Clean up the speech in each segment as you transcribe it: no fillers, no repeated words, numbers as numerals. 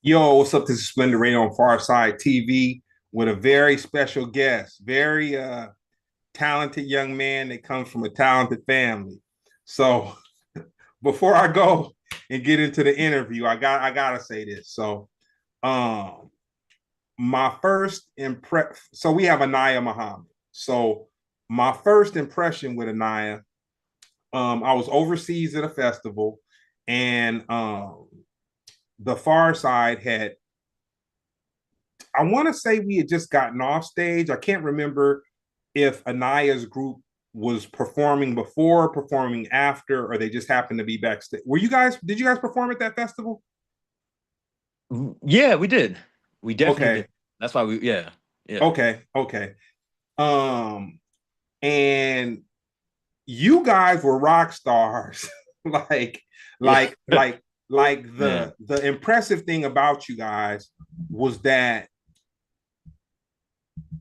Yo, what's up? This is Splendid Radio on Far Side TV with a very special guest, very talented young man that comes from a talented family. So before I go and get into the interview, I gotta say this. Um my first impression. So we have Anaiah Muhammad. So my first impression with Anaiah, I was overseas at a festival, and the Far Side had, I want to say we had just gotten off stage. I can't remember if Anaiah's group was performing before, performing after, or they just happened to be backstage. Did you guys perform at that festival? Yeah, we did. We definitely Okay. did. That's why yeah, yeah, Okay. Um, and you guys were rock stars. like, yeah, like, like, like man. the impressive thing about you guys was that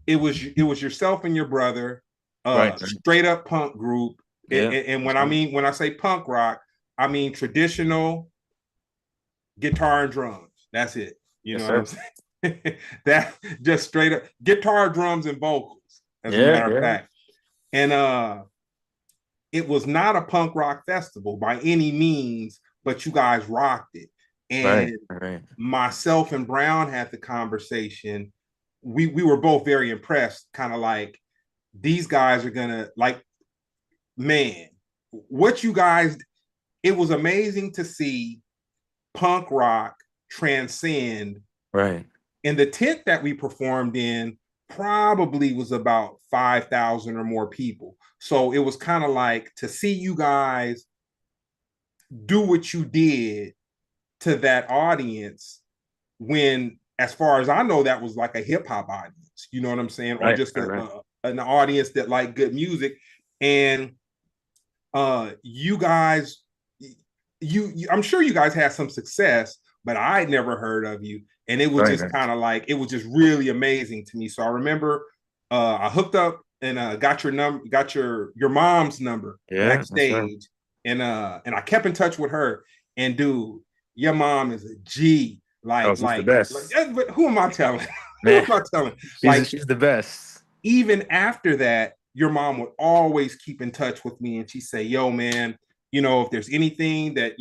it was yourself and your brother, Right, right. straight up punk group. And, Yeah, and that's when I right. mean when I say punk rock, I mean traditional guitar and drums. That's it. You Yes, know what I'm sir. saying? That just straight up guitar, drums, and vocals, as a Yeah, matter of yeah. fact. And it was not a punk rock festival by any means, but you guys rocked it. Right, And right. myself and Brown had the conversation. We were both very impressed, kind of like, these guys are gonna, like, man, what you guys, it was amazing to see punk rock transcend. Right. And the tent that we performed in probably was about 5,000 or more people. So it was kind of like to see you guys do what you did to that audience, when, as far as I know, that was like a hip hop audience, you know what I'm saying? Or Right, just right, right. an audience that liked good music. And you guys, I'm sure you guys had some success, but I'd never heard of you, and it was Right, just right. kind of like, it was just really amazing to me. So I remember I hooked up and got your number, got your mom's number Yeah, that's right. backstage, and I kept in touch with her. And dude, your mom is a G. Oh, Like she's the like like, best. but who am I telling? Who Man, am I telling? she's Like, she's the best. even after that, your mom would always keep in touch with me, and she'd say, "Yo, man, if there's anything that,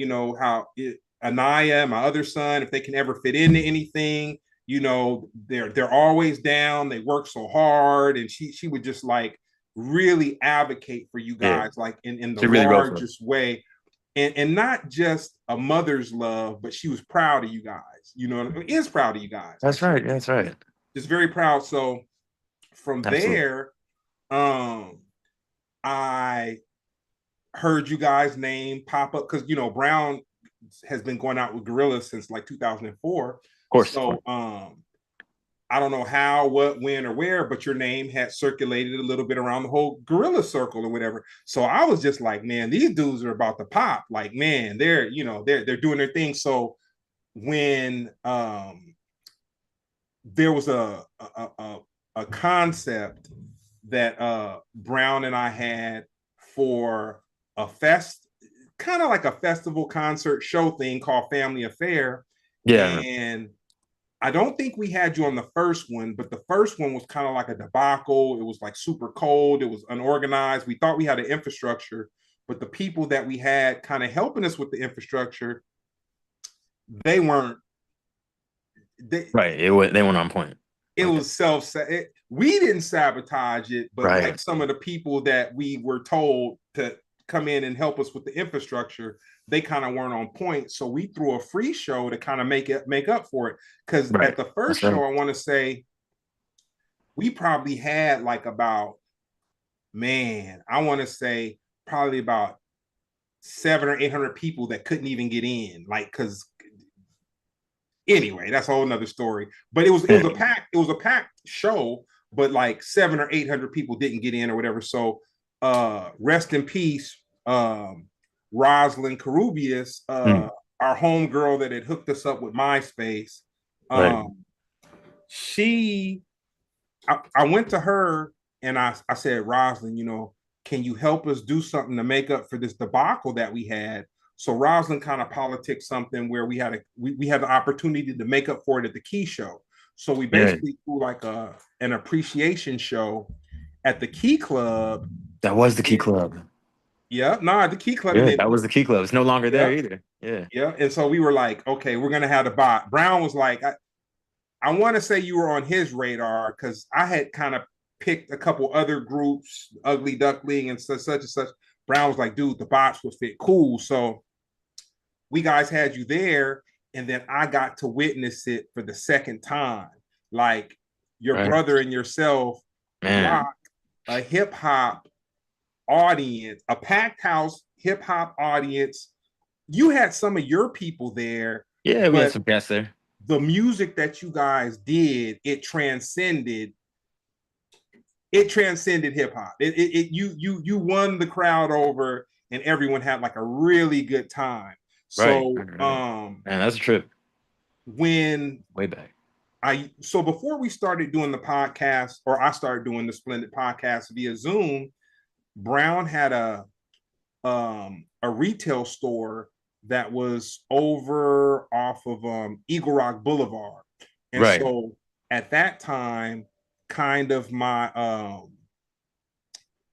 Anaiah, my other son, if they can ever fit into anything, they're always down. They work so hard." And she would just, like, really advocate for you Yeah, guys, like, in the she really wrote for us. largest way. And not just a mother's love, but she was proud of you guys. Is proud of you guys, I That's should right. say. That's right. Just very proud. So from Absolutely. there, um, I heard you guys' name pop up because Brown has been going out with Gorillas since like 2004. Of course, of course. So I don't know how, what, when, or where, but your name had circulated a little bit around the whole Gorilla circle or whatever. So I was just like, man, these dudes are about to pop. Like, man, they're doing their thing. So when there was a concept that Brown and I had for a fest, kind of like a festival concert show thing called Family Affair. Yeah. And I don't think we had you on the first one, but the first one was kind of like a debacle. It was like super cold. It was unorganized. We thought we had an infrastructure, but the people that we had kind of helping us with the infrastructure, they weren't. They, Right. They went on point. it Okay. was we didn't sabotage it, but Right. like some of the people that we were told to come in and help us with the infrastructure, they kind of weren't on point. So we threw a free show to kind of make up for it. Because at Right. the first That's right. show, I want to say we probably had like about, man, I want to say probably about 700 or 800 people that couldn't even get in, like, because anyway, that's a whole nother story. But it was a packed show, but like 700 or 800 people didn't get in or whatever. So rest in peace, Rosalind Carubius, Mm, our home girl that had hooked us up with MySpace. right. Um, she I went to her and I said, Rosalind, can you help us do something to make up for this debacle that we had? So Rosalind kind of politicked something where we had the opportunity to make up for it at the Key show. So we Yeah, basically threw like an appreciation show at the Key Club. that was the Key And, Club. yeah, nah, the Key Club, and Yeah, then that was the Key Club. It's no longer there yeah, either. Yeah. yeah. And so we were like, okay, we're gonna have the bot. Brown was like, I want to say you were on his radar because I had kind of picked a couple other groups, Ugly Duckling and such and such. Brown was like, dude, the bots would fit cool. So we guys had you there, and then I got to witness it for the second time. Like your Right. brother and yourself Man. rock a hip hop audience, a packed house hip hop audience. You had some of your people there, Yeah, we had but some guests there. the music that you guys did, it transcended hip hop. You won the crowd over, and everyone had like a really good time. Right. So Right, right. Man, that's a trip. when Way back. before we started doing the podcast, or I started doing the Splendid podcast via Zoom, Brown had a retail store that was over off of Eagle Rock Boulevard. And Right. so at that time, kind of my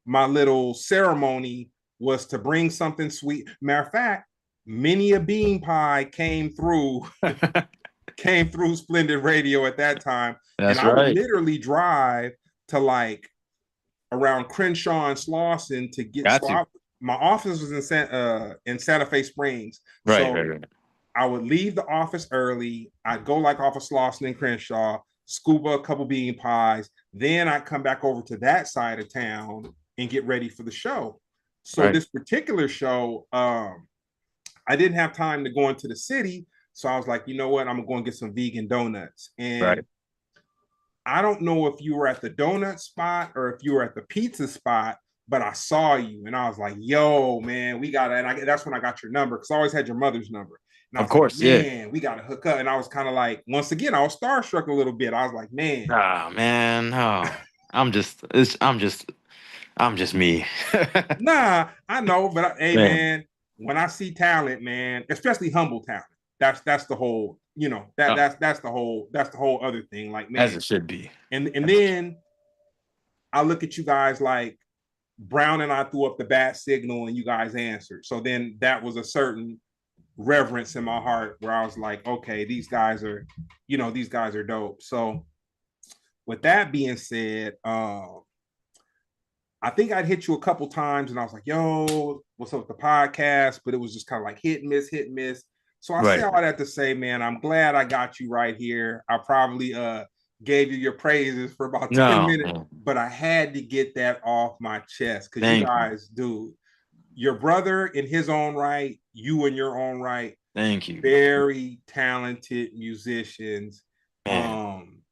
little ceremony was to bring something sweet. Matter of fact, many a bean pie came through Splendid Radio at that time. And That's I would right. literally drive to like around Crenshaw and Slauson to get Got you. my office was in Santa Fe Springs. Right, right, So right. I would leave the office early. I'd go like off of Slauson and Crenshaw, scoop up a couple bean pies. Then I'd come back over to that side of town and get ready for the show. So Right, this particular show, I didn't have time to go into the city. So I was like, you know what? I'm going to get some vegan donuts. right. And I don't know if you were at the donut spot or if you were at the pizza spot, but I saw you and I was like, yo, man, we got to, that's when I got your number because I always had your mother's number. And I Of was like, course, yeah. man, we got to hook up. And I was kind of like, once again, I was starstruck a little bit. I was like, man, Ah, man. Oh, I'm just me. nah, I know, but hey, Man. man, when I see talent, man, especially humble talent, that's the whole, Oh, that's the whole other thing. Like, as man, it should be. and then I look at you guys like Brown and I threw up the bat signal and you guys answered. So then that was a certain reverence in my heart where I was like, okay, these guys are dope. So with that being said, I think I'd hit you a couple times and I was like, yo, what's up with the podcast? But it was just kind of like hit and miss, hit and miss. So I say Right. all that to say, man, I'm glad I got you right here. I probably gave you your praises for about 10 No, minutes, man. but I had to get that off my chest because you Thank you. guys, dude, your brother in his own right, you in your own right, Thank you. very talented musicians. Man.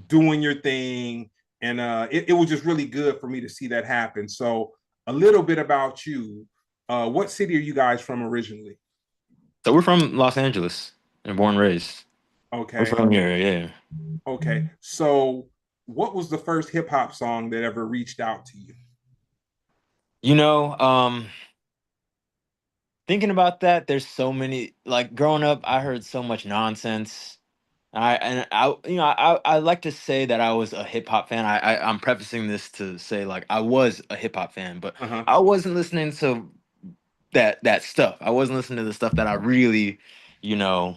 Doing your thing. And it was just really good for me to see that happen. So a little bit about you. What city are you guys from originally? So we're from Los Angeles and born and raised. We're Okay. from here, yeah. Okay. So what was the first hip hop song that ever reached out to you? You know, thinking about that, there's so many like growing up, I heard so much nonsense. I like to say that I was a hip hop fan. I'm prefacing this to say like I was a hip hop fan, but Uh-huh. I wasn't listening to that stuff. I wasn't listening to the stuff that I really, you know,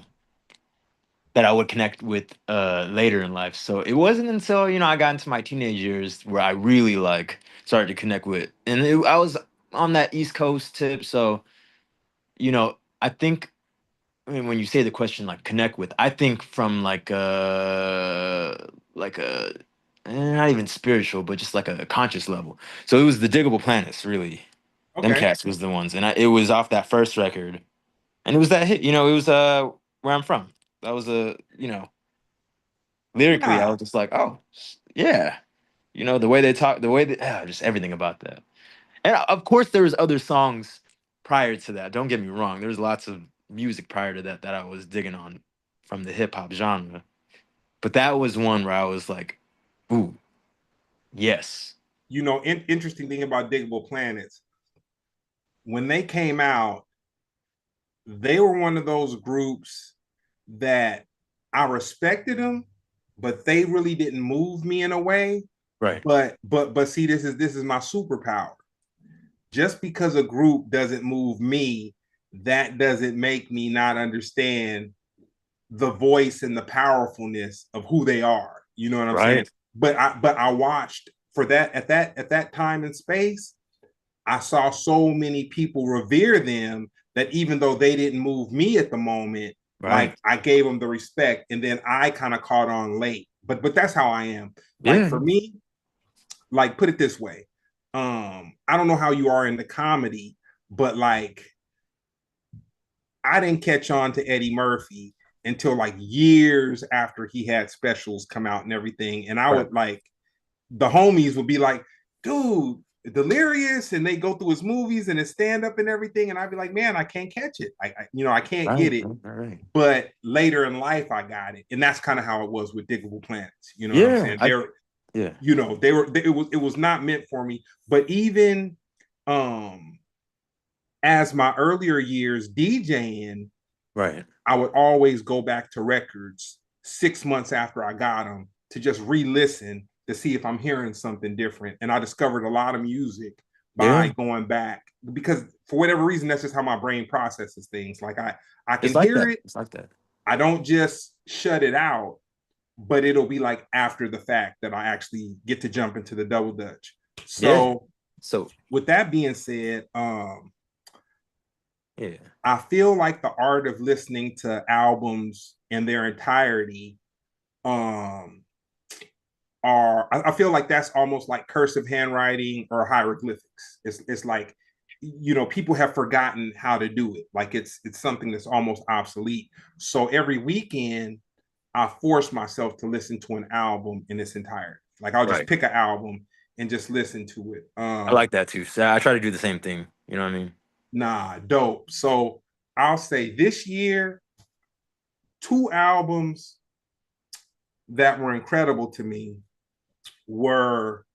that I would connect with later in life. So it wasn't until, I got into my teenage years where I really like started to connect with I was on that East Coast tip, so I think I mean, when you say the question like connect with, I think from like a not even spiritual, but just like a conscious level. So it was the Diggable Planets, really. Them Okay. cats was the ones, and it was off that first record, and it was that hit. It was where I'm from. That was lyrically, I Nah, was just like, oh yeah, the way they talk, the way just everything about that. And of course, there was other songs prior to that. Don't get me wrong. There was lots of music prior to that that I was digging on from the hip hop genre. But that was one where I was like, ooh, yes. interesting thing about Diggable Planets, when they came out, they were one of those groups that I respected them, but they really didn't move me in a way. Right. But see, this is my superpower. Just because a group doesn't move me, that doesn't make me not understand the voice and the powerfulness of who they are. You know what I'm saying? Right. But I watched for that at that time and space. I saw so many people revere them that even though they didn't move me at the moment, Right. like I gave them the respect, and then I kind of caught on late. But that's how I am. Like Yeah. for me, like put it this way, I don't know how you are in the comedy, but like I didn't catch on to Eddie Murphy until like years after he had specials come out and everything. And I Right. would like the homies would be like, dude, delirious, and they go through his movies and his stand-up and everything. And I'd be like, man, I can't catch it. I can't Right. get it. Right. Right. But later in life, I got it. And that's kind of how it was with Diggable Planets. You know what I'm Yeah. saying? I. Yeah. It was not meant for me. But even um as my earlier years DJing, Right. I would always go back to records 6 months after I got them to just re-listen to see if I'm hearing something different. And I discovered a lot of music by Yeah. going back because for whatever reason, that's just how my brain processes things. Like I can It's like hear that. it. It's like that. I don't just shut it out, but it'll be like after the fact that I actually get to jump into the double dutch. Yeah. So So with that being said, yeah. I feel like the art of listening to albums in their entirety um I feel like that's almost like cursive handwriting or hieroglyphics. It's like people have forgotten how to do it. Like it's something that's almost obsolete. So every weekend I force myself to listen to an album in its entirety. Like I'll just Right. pick an album and just listen to it. I like that too. So I try to do the same thing. You know what I mean? Nah, dope. So I'll say this year, two albums that were incredible to me were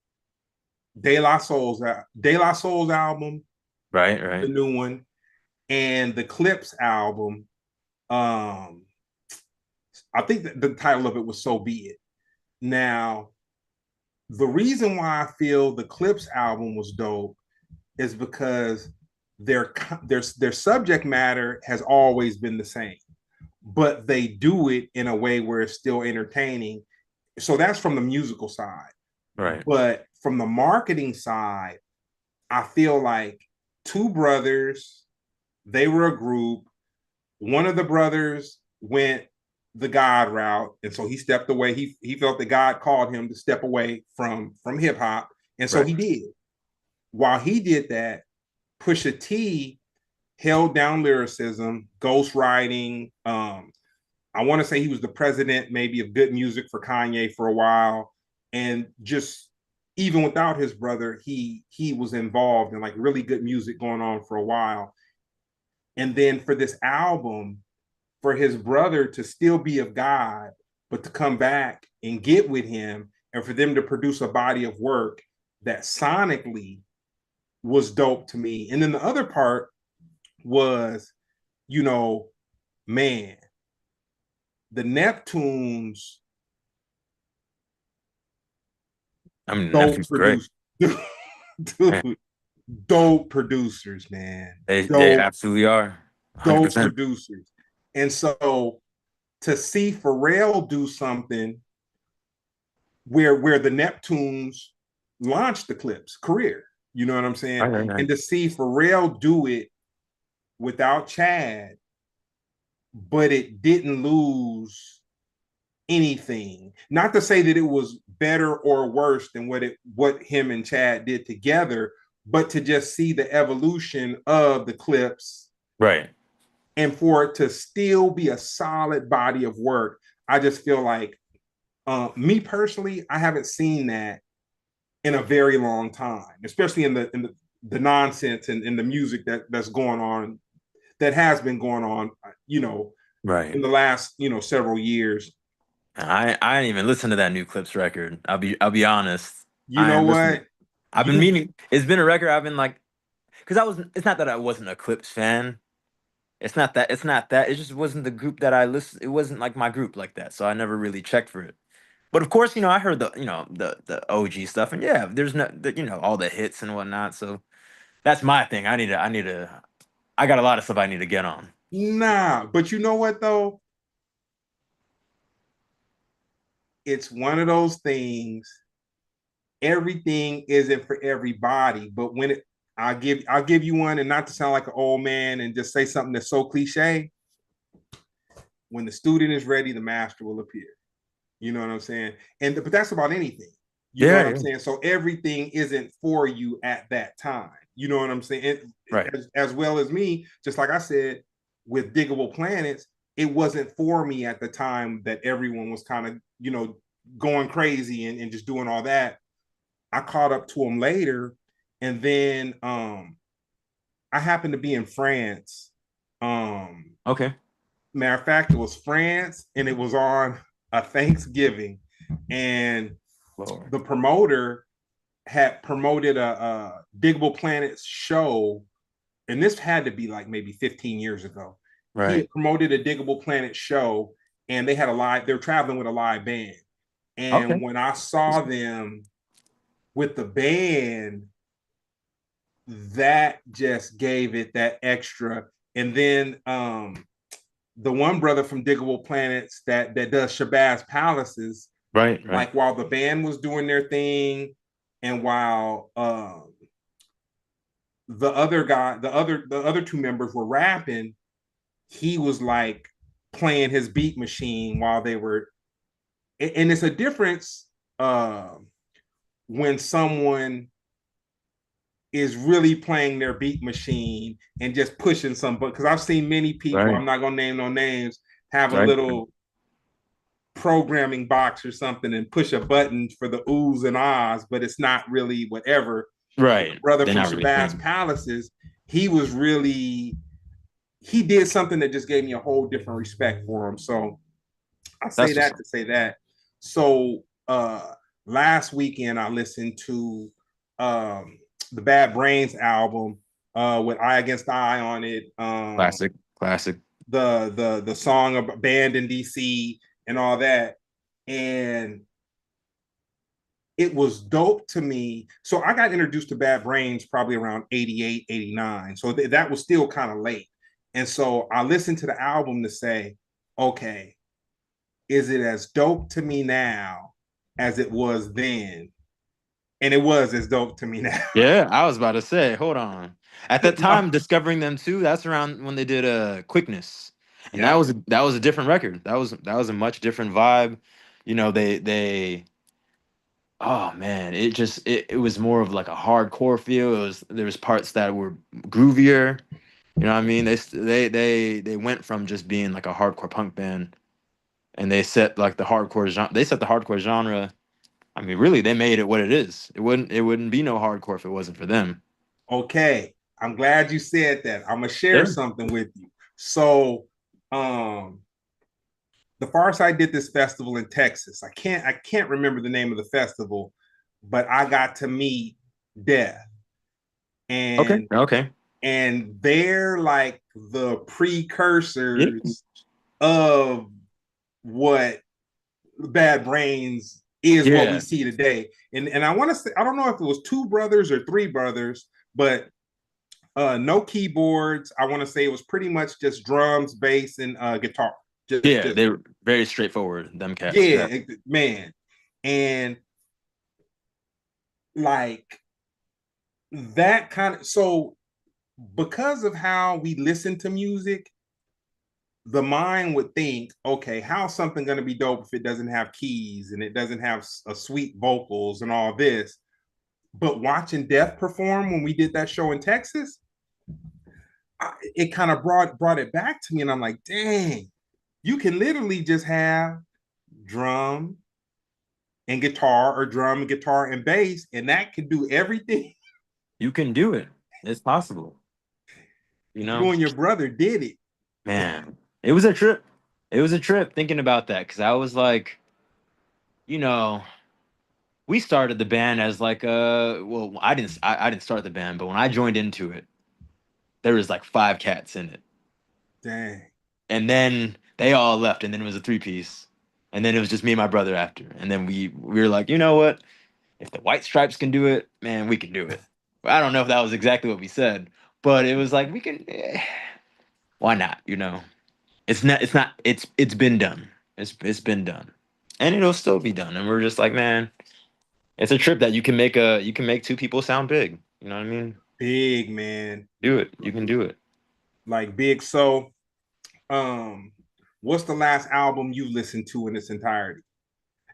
De La Soul's album, Right. the Right. new one, and the Clips album. Um, I think that the title of it was "So Be It." Now, the reason why I feel the Clips album was dope is because their subject matter has always been the same, but they do it in a way where it's still entertaining. So that's from the musical side. Right. But from the marketing side, I feel like two brothers, they were a group. One of the brothers went the God route, and so he stepped away. He felt that God called him to step away from hip hop, and so Right. he did. While he did that, Pusha T held down lyricism, ghostwriting. I want to say he was the president, maybe of good music for Kanye for a while, and just even without his brother, he was involved in like really good music going on for a while. And then for this album, for his brother to still be of God, but to come back and get with him, and for them to produce a body of work that sonically was dope to me. And then the other part was, you know, man, the Neptunes, I mean, dope Neptune's great. producers. Man, Dude, dope producers, man. they Dope, absolutely are. dope 100%. producers. And so to see Pharrell do something where the Neptunes launched the Clips career, you know what I'm saying? Right. Right. And Right. to see Pharrell do it without Chad, but it didn't lose anything. Not to say that it was better or worse than what him and Chad did together, but to just see the evolution of the Clips Right. and for it to still be a solid body of work. I just feel like me personally, I haven't seen that in a very long time, especially in the nonsense and in the music that's going on, that has been going on, Right. in the last several years. I didn't even listen to that new Clips record. I'll be honest. You I know am listening. what? I've been You meaning. It's been a record. I've been like, because I was. It's not that I wasn't a Clips fan. It's not that. It just wasn't the group that I listened. It wasn't like my group like that. So I never really checked for it. But of course, I heard the OG stuff, and yeah, there's no all the hits and whatnot. So that's my thing. I got a lot of stuff I need to get on. Nah, but you know what though? It's one of those things. Everything isn't for everybody, but when it, I'll give you one, and not to sound like an old man and just say something that's so cliche. When the student is ready, the master will appear. You know what I'm saying? But that's about anything. You know Yeah, what I'm yeah. saying? So everything isn't for you at that time. You know what I'm saying? Right. As well as me, just like I said, with Diggable Planets, it wasn't for me at the time that everyone was kind of, going crazy and just doing all that. I caught up to them later, and then I happened to be in France. Um, Okay. Matter of fact, it was France, and it was on a Thanksgiving, and Lord. the promoter had promoted a Diggable Planets show, and this had to be like maybe 15 years ago. He Right. had promoted a Diggable Planet show, and they had a live. They're traveling with a live band, and Okay. when I saw them with the band, that just gave it that extra. And then the one brother from Diggable Planets that does Shabazz Palaces, Right. Right. like while the band was doing their thing, and while the other two members were rapping, he was like playing his beat machine while they were. And it's a difference when someone is really playing their beat machine and just pushing some, because I've seen many people, Right. I'm not gonna name no names, have a Right. little programming box or something and push a button for the oohs and ahs, but it's not really whatever. But the Right. brother They're from not really Shabazz playing. Palaces, he was really, he did something that just gave me a whole different respect for him. So I say That's what's that up. to say that. So last weekend I listened to um the Bad Brains album with Eye Against Eye on it. Classic. Classic. The song of Band in DC and all that. And it was dope to me. So I got introduced to Bad Brains probably around 88, 89. So that was still kind of late. And so I listened to the album to say, okay, is it as dope to me now as it was then? And it was as dope to me now. Yeah, I was about to say, hold on. At that time, discovering them too, that's around when they did Quickness. And Yep. that was a different record. That was a much different vibe. They oh man, it was more of like a hardcore feel. There was parts that were groovier. You know what I mean? They went from just being like a hardcore punk band, and they set like the hardcore genre. They set the hardcore genre. I mean, really, they made it what it is. It wouldn't be no hardcore if it wasn't for them. Okay. I'm glad you said that. I'm gonna share Yeah. something with you. So um the Far Side did this festival in Texas. I can't remember the name of the festival, but I got to meet Death. Okay. And Okay. they're like the Yeah. precursors of what Bad Brains is, what we Yeah. see today. And I want to say, I don't know if it was two brothers or three brothers, but no keyboards. I want to say it was pretty much just drums, bass, and guitar. Yeah. Just They were very straightforward. Them cats. yeah, Yeah. man. And like that kind of, so because of how we listen to music, the mind would think, okay, how's something going to be dope if it doesn't have keys and it doesn't have a sweet vocals and all this? But watching Death perform when we did that show in Texas, it kind of brought it back to me, and I'm like, dang, you can literally just have drum and guitar, or drum and guitar and bass, and that can do everything. You can do it. It's possible. You know, You and your brother did it. man, it was a trip. It was a trip thinking about that because I was like, you know, we started the band as like well, I didn't start the band, but when I joined into it, there was like five cats in it. Dang. And then they all left, and then it was a three-piece. And then it was just me and my brother after. And then we were like, you know what? If the White Stripes can do it, man, we can do it. I don't know if that was exactly what we said, but it was like we can. Why not? You know, it's not. It's not. It's been done. It's been done, and it'll still be done. And we're just like, man, it's a trip that you can make two people sound big. You know what I mean? Big, man. Do it. You can do it. Like big. So, um, what's the last album you listened to in its entirety?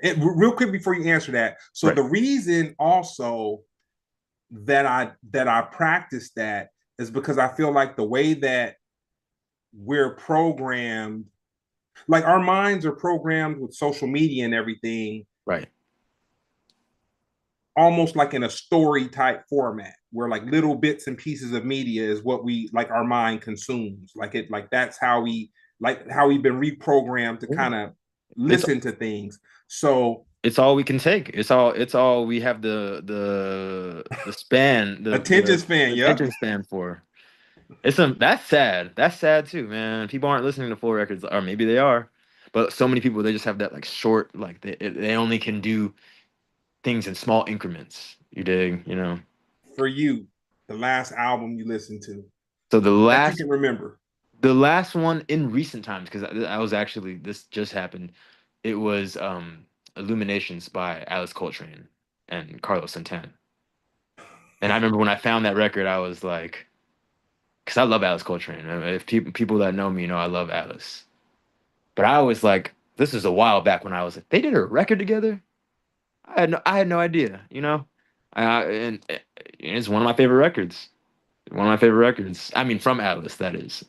And real quick before you answer that. So Right. the reason also that I practice that is because I feel like the way that we're programmed, like our minds are programmed with social media and everything, Right. almost like in a story type format where like little bits and pieces of media is what we like our mind consumes. Like that's how we've been reprogrammed to Yeah. kind of It's listen to things. So it's all we can take. It's all we have the span attention the span, yep. attention span for. That's sad. That's sad too, man. People aren't listening to full records, or maybe they are, but so many people they just have that like short, like they only can do things in small increments. You dig? You know. For you, the last album you listened to So that you can remember. the last one in recent times, because I was actually this just happened. It was Illuminations by Alice Coltrane and Carlos Santana. And I remember when I found that record, I was like, because I love Alice Coltrane. I mean, if people that know me know I love Alice. But I was like, this is a while back when I was like, they did a record together. I had no idea, you know. And it's one of my favorite records. One of my favorite records. I mean, from Alice, that is.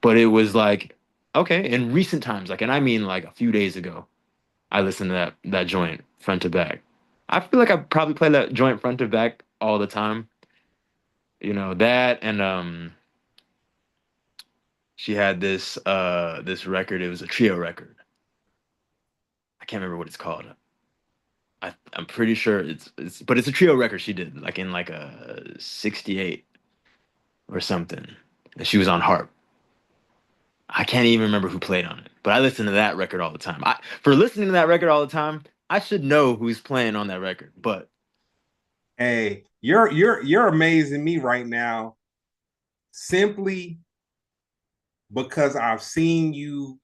But it was like, okay, in recent times, like, and I mean like a few days ago, I listened to that joint front to back. I feel like I probably play that joint front to back all the time. You know, that and she had this record, it was a trio record. I can't remember what it's called. I'm pretty sure it's but it's a trio record she did, like in like a 68 or something. And she was on harp. I can't even remember who played on it, but I listen to that record all the time. For listening to that record all the time, I should know who's playing on that record. But Hey, you're amazing me right now simply because I've seen you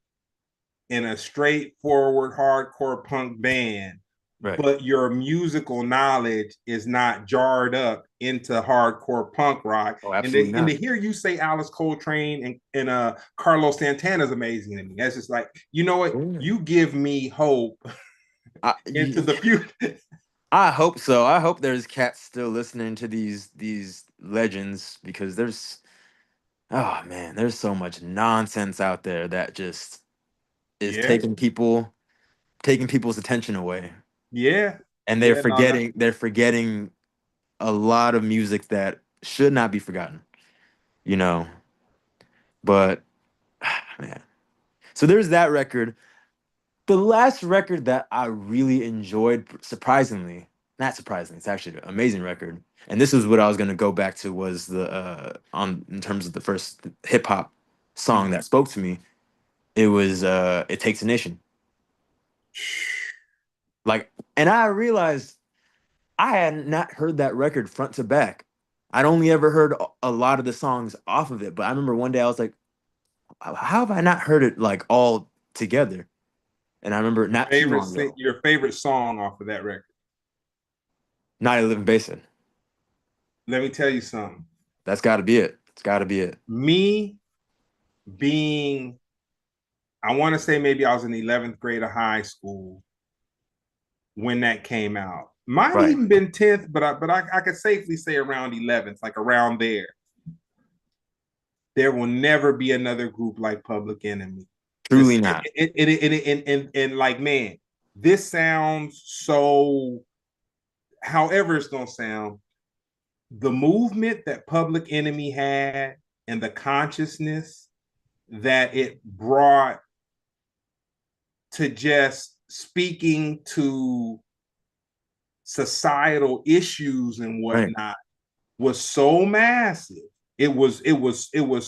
in a straightforward hardcore punk band, right. but your musical knowledge is not jarred up into hardcore punk rock. Oh, And absolutely to not. hear you say Alice Coltrane and Carlos Santana is amazing to me. That's just like, you know what? Yeah. You give me hope I, into you- the future. I hope so. I hope there's cats still listening to these legends because there's oh man, there's so much nonsense out there that just is Yeah, taking people's attention away. yeah, And yeah. No, no. they're forgetting a lot of music that should not be forgotten, you know. But man. So there's that record. The last record that I really enjoyed, surprisingly, not surprisingly, it's actually an amazing record. And this is what I was gonna go back to was the on in terms of the first hip hop song Mhm. that spoke to me. It was It Takes a Nation. Like, and I realized I had not heard that record front to back. I'd only ever heard a lot of the songs off of it, but I remember one day I was like, how have I not heard it like all together? And I remember not too long ago, Your favorite song off of that record. Night of the Living Basin. Let me tell you something. That's got to be it. It's got to be it. Me being, I want to say maybe I was in the 11th grade of high school when that came out. Might Right. even been 10th, but I could safely say around 11th, like around there. There will never be another group like Public Enemy. Truly This not. and like man, this sounds so. However, it's gonna sound. The movement that Public Enemy had and the consciousness that it brought to just speaking to societal issues and Right. whatnot was so massive. It was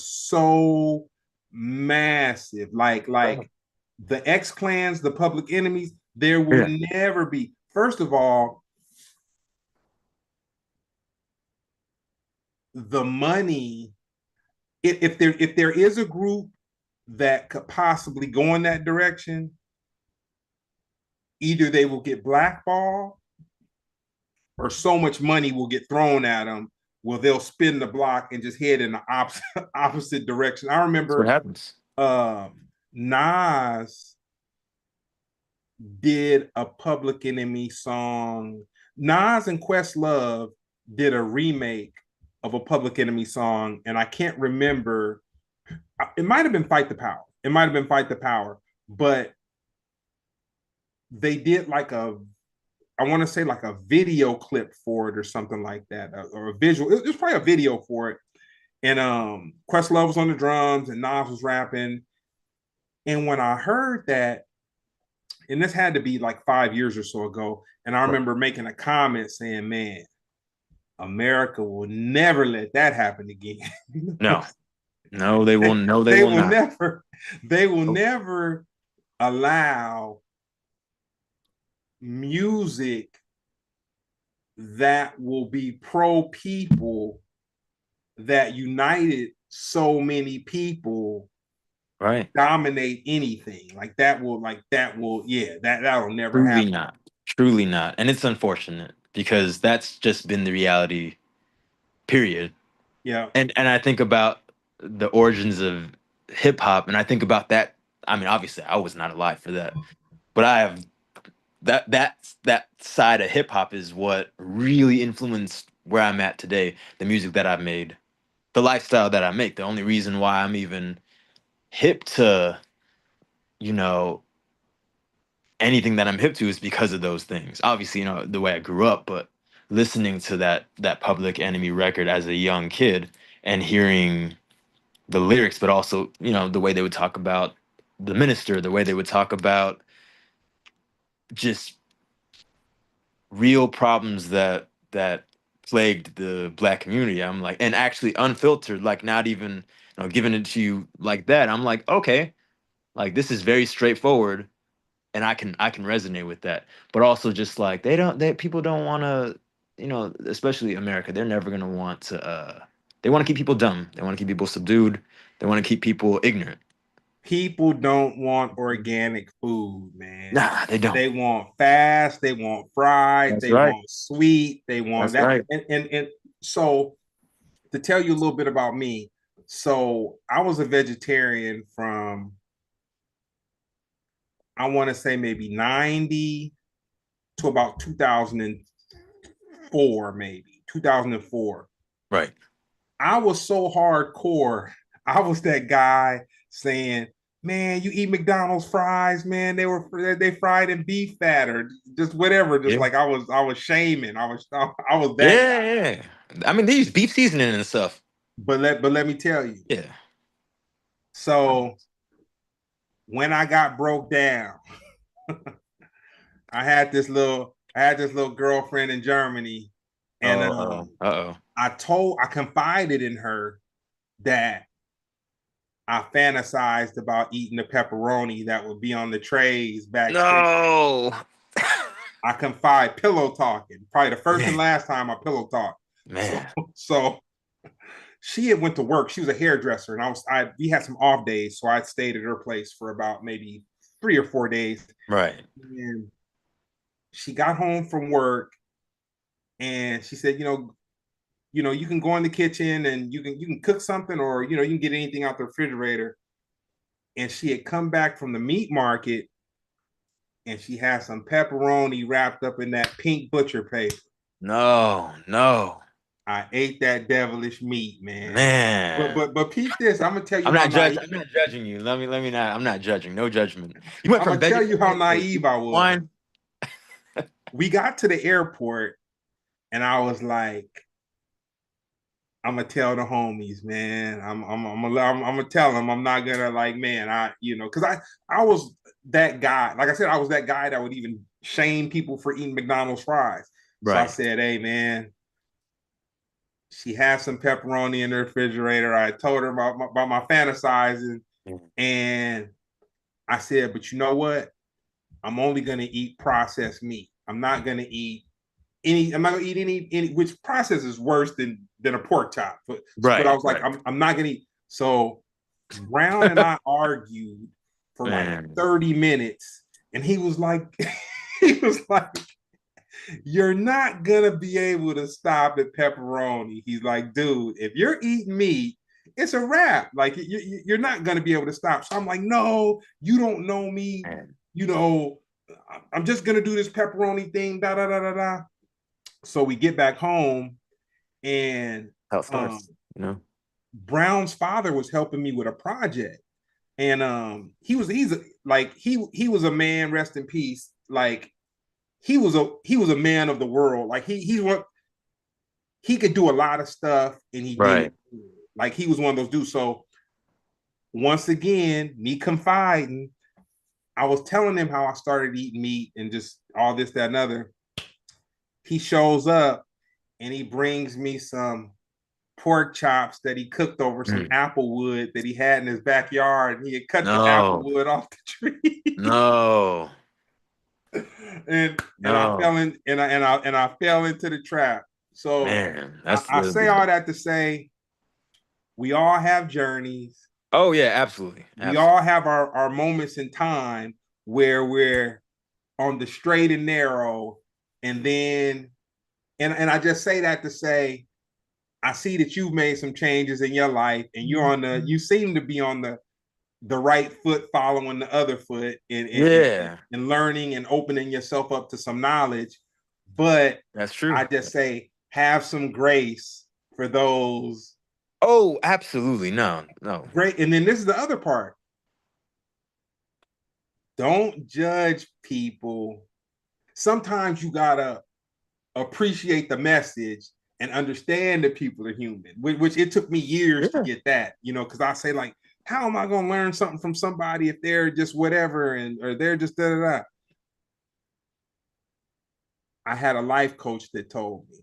so massive. Like the X clans, the public enemies, there will Yeah. never be. First of all, the money, if there is a group that could possibly go in that direction, either they will get blackballed or so much money will get thrown at them where they'll spin the block and just head in the opposite direction. I That's what remember happens. uh, Nas did a Public Enemy song. Nas and Questlove did a remake of a Public Enemy song, and I can't remember. It might have been Fight the Power. It might have been Fight the Power, but they did like I want to say like a video clip for it or something like that, or a visual. It was probably a video for it. And Questlove was on the drums and Nas was rapping. And when I heard that, and this had to be like 5 years or so ago, and I remember making a comment saying, "Man, America will never let that happen again." No, no, they will. they, No, they they will will not. never, they will never allow music that will be pro people that united so many people Right. dominate anything like that will yeah that'll never Truly happen. not. Truly not. And it's unfortunate because that's just been the reality, period. Yeah, And I think about the origins of hip hop and I think about that. I mean, obviously I was not alive for that. But I have that side of hip hop is what really influenced where I'm at today, the music that I've made, the lifestyle that I make. The only reason why I'm even hip to, you know, anything that I'm hip to is because of those things. Obviously, the way I grew up, but listening to that Public Enemy record as a young kid and hearing the lyrics, but also, the way they would talk about the minister, the way they would talk about just real problems that plagued the black community. I'm like, and actually unfiltered, like not even giving it to you like that. I'm like, okay, like this is very straightforward, and I can resonate with that. But also just like they people don't want to, especially America, they're never gonna want to. They want to keep people dumb. They want to keep people subdued. They want to keep people ignorant. people don't want organic food, man. Nah, they don't. They want fast, they want fried, That's they right. want sweet, they want That's that. right. And so to tell you a little bit about me, so I was a vegetarian from, I want to say maybe 90 to about 2004, maybe 2004. Right. I was so hardcore. I was that guy saying, "Man, you eat McDonald's fries, man. They fried in beef fat or just whatever." Just Yeah. like I was shaming. I was that guy. Yeah, yeah. I mean, they use beef seasoning and stuff. But let me tell you. Yeah. So when I got broke down, I had this little girlfriend in Germany, and Oh, uh-oh. I confided in her that I fantasized about eating the pepperoni that would be on the trays backstage. No. I confide pillow talking, probably the first and Man, last time I pillow talked. So, man. so she had went to work. She was a hairdresser, and we had some off days, so I stayed at her place for about maybe 3 or 4 days. Right. And she got home from work, and she said, you can go in the kitchen and you can cook something, or you can get anything out the refrigerator. And she had come back from the meat market, and she had some pepperoni wrapped up in that pink butcher paper. No, no. I ate that devilish meat, man. But Man. but but peep this. I'm gonna tell you I'm how not judge naive. I'm not judging you. Let me not. I'm not judging. No judgment. You went I'm from gonna tell you how vegetarian to naive I was. wine. We got to the airport, and I was like, I'm gonna tell the homies, man. I'm gonna tell them. I'm not gonna like, man. Because I was that guy. Like I said, I was that guy that would even shame people for eating McDonald's fries. So I Right. said, hey, man, she has some pepperoni in the refrigerator. I told her about my fantasizing, And I said, but you know what? I'm only gonna eat processed meat. I'm not gonna eat I'm not gonna eat any which process is worse than a pork chop. But I Right, was like, right. I'm not gonna eat. So Brown and I argued for like Man, 30 minutes, and he was like, he was like, you're not gonna be able to stop at pepperoni. He's like, dude, if you're eating meat, it's a wrap. Like you're not gonna be able to stop. So I'm like, no, you don't know me. man. You know, I'm just gonna do this pepperoni thing. Da da da da da. So we get back home, and How it um, starts, you know? Brown's father was helping me with a project, and he was a man. Rest in peace. Like he was a man of the world. Like he could do a lot of stuff, and he did Right. it. Like he was one of those dudes. So once again, me confiding, I was telling him how I started eating meat and just all this, that, and other. He shows up and he brings me some pork chops that he cooked over some Mm. apple wood that he had in his backyard. And he had cut the apple No, wood off the tree. no, And I no, fell in and I fell into the trap. So man. That's I say all that to say we all have journeys. oh yeah, absolutely, We all absolutely. have our moments in time where we're on the straight and narrow. And then and I just say that to say I see that you've made some changes in your life and you seem to be on the right foot following the other foot Yeah, and learning and opening yourself up to some knowledge. But that's true. I just say have some grace for those Oh, absolutely. No, no. great. And then this is the other part. Don't judge people. Sometimes you gotta appreciate the message and understand that people are human, which it took me years to Yeah. get that, because I say like, how am I going to learn something from somebody if they're just whatever or they're just da da da. I had a life coach that told me,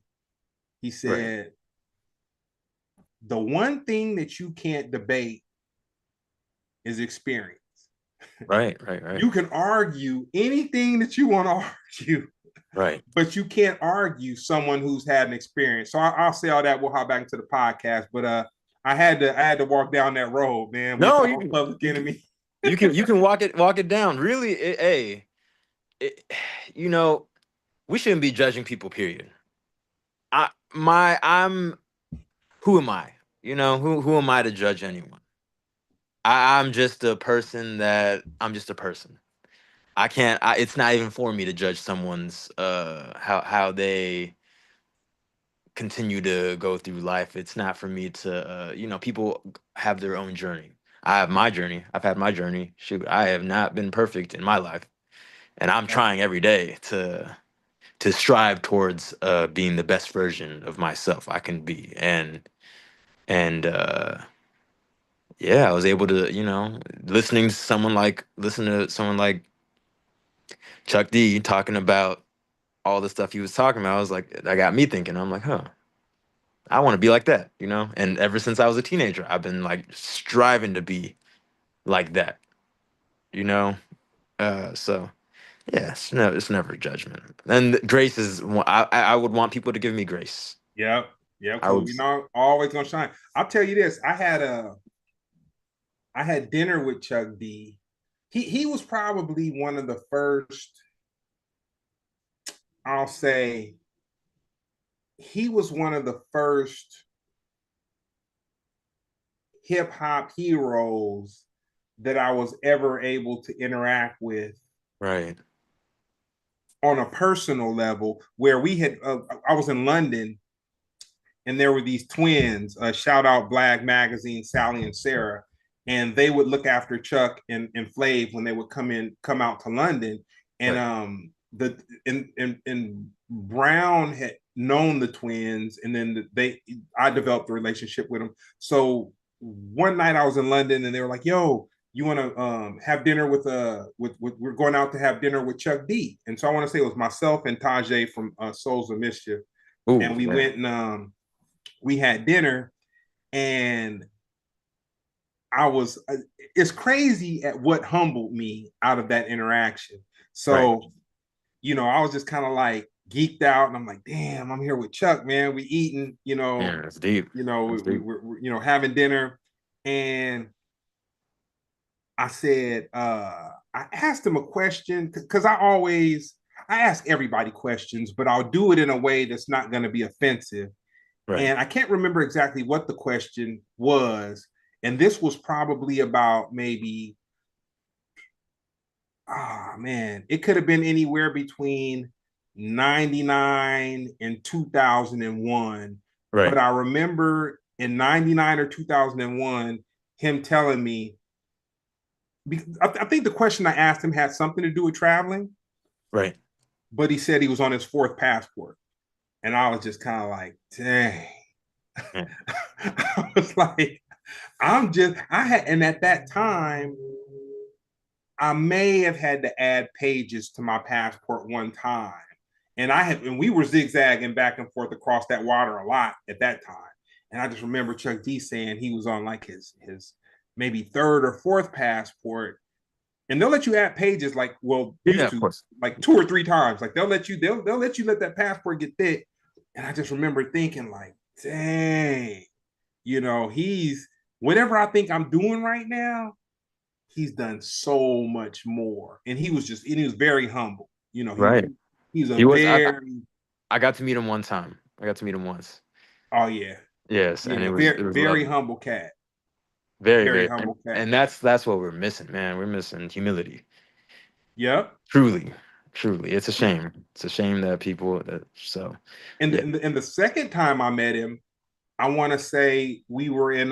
he Right, said, the one thing that you can't debate is experience. right, right, right, You can argue anything that you want to argue, right. but you can't argue someone who's had an experience. So I'll say all that. We'll hop back into the podcast, but I had to walk down that road, man, with No, Public you can Enemy. you can walk it down. Really, hey, it, you know, we shouldn't be judging people. Period. I'm who am I? Who am I to judge anyone? I'm just a person that I'm just a person. I can't. It's not even for me to judge someone's how they continue to go through life. It's not for me to people have their own journey. I have my journey. I've had my journey. Shoot, I have not been perfect in my life, and I'm trying every day to strive towards being the best version of myself I can be. And yeah, I was able to, listen to someone like Chuck D talking about all the stuff he was talking about. I was like, that got me thinking. I'm like, huh, I want to be like that. And ever since I was a teenager, I've been like striving to be like that, you know. So yeah, it's never judgment. And grace is, I would want people to give me grace. Yep, yep, I because would. we know always gonna shine. I'll tell you this: I had dinner with Chuck D. He was probably one of the first. I'll say he was one of the first hip hop heroes that I was ever able to interact with Right, on a personal level. Where I was in London, and there were these twins. Shout out Black Magazine, Sally and Sarah, and they would look after Chuck and Flav when they would come out to London, and right, and Brown had known the twins, and then I developed a relationship with them. So one night I was in London, and they were like, "Yo, you want to have dinner with we're going out to have dinner with Chuck D." And so I want to say it was myself and Tajay from Souls of Mischief, ooh, and we yeah, went and we had dinner, and I was, it's crazy at what humbled me out of that interaction. Right. So, I was just kind of like geeked out, and I'm like, damn, I'm here with Chuck, man. We eating, Yeah, that's deep. That's deep. we're having dinner, and I said, I asked him a question because I ask everybody questions, but I'll do it in a way that's not going to be offensive. Right. And I can't remember exactly what the question was. And this was probably about maybe, man, it could have been anywhere between 99 and 2001. But Right. I remember in 99 or 2001, him telling me, I think the question I asked him had something to do with traveling, Right. but he said he was on his fourth passport. And I was just kind of like, dang. Yeah. I was like, and at that time, I may have had to add pages to my passport one time. And we were zigzagging back and forth across that water a lot at that time. And I just remember Chuck D saying he was on like his maybe third or fourth passport. And they'll let you add pages like, well, Yeah, used of to course. like two or three times. Like they'll let you let that passport get thick. And I just remember thinking, like, dang, he's whatever I think I'm doing right now, he's done so much more. And he was very humble. Right. He's a He was. very, I got to meet him one time. I got to meet him once. oh yeah, Yes, and yeah, it very was very lovely. humble cat. Very, Very very, humble cat. and that's what we're missing, man. We're missing humility. Yep. Truly, truly, it's a Yeah. shame. It's a shame that people that so And yeah. the second time I met him, I want to say we were in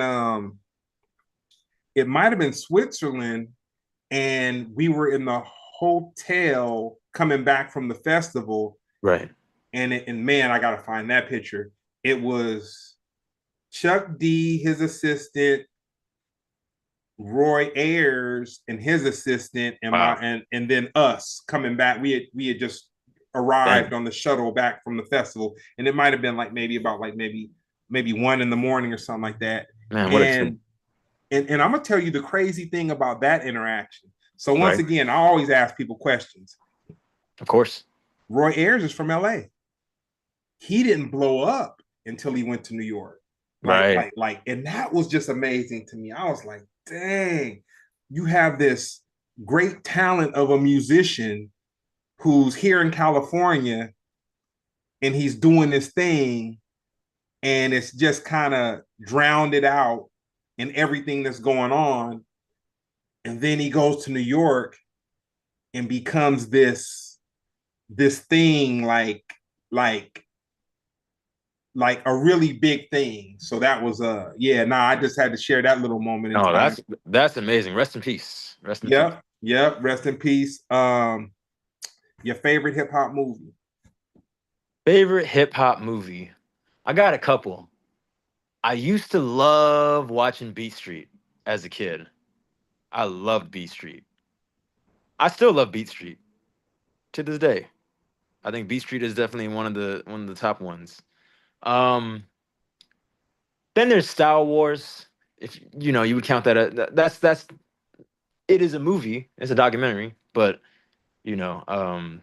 it might have been Switzerland, and we were in the hotel coming back from the festival. Right. And man, I gotta find that picture. It was Chuck D, his assistant, Roy Ayers and his assistant, and my Wow. and then us coming back. We had just arrived Dang. on the shuttle back from the festival, and it might have been like maybe 1 in the morning or something like that. Man, what a trip. And and I'm gonna tell you the crazy thing about that interaction. So once Right. again, I always ask people questions. Of course. Roy Ayers is from LA. He didn't blow up until he went to New York. Right. And that was just amazing to me. I was like, dang, you have this great talent of a musician who's here in California and he's doing this thing, and it's just kind of drowned it out in everything that's going on. And then he goes to New York and becomes this thing like like a really big thing. So that was yeah, I just had to share that little moment in Oh, time. that's amazing. Rest in peace. Rest in peace. Yep, rest in peace. Your favorite hip hop movie? Favorite hip hop movie. I got a couple. I used to love watching Beat Street as a kid. I loved Beat Street. I still love Beat Street to this day. I think Beat Street is definitely one of the top ones. Um, then there's Star Wars. If you know, you would count that. That's it is a movie. It's a documentary, but you know, I'm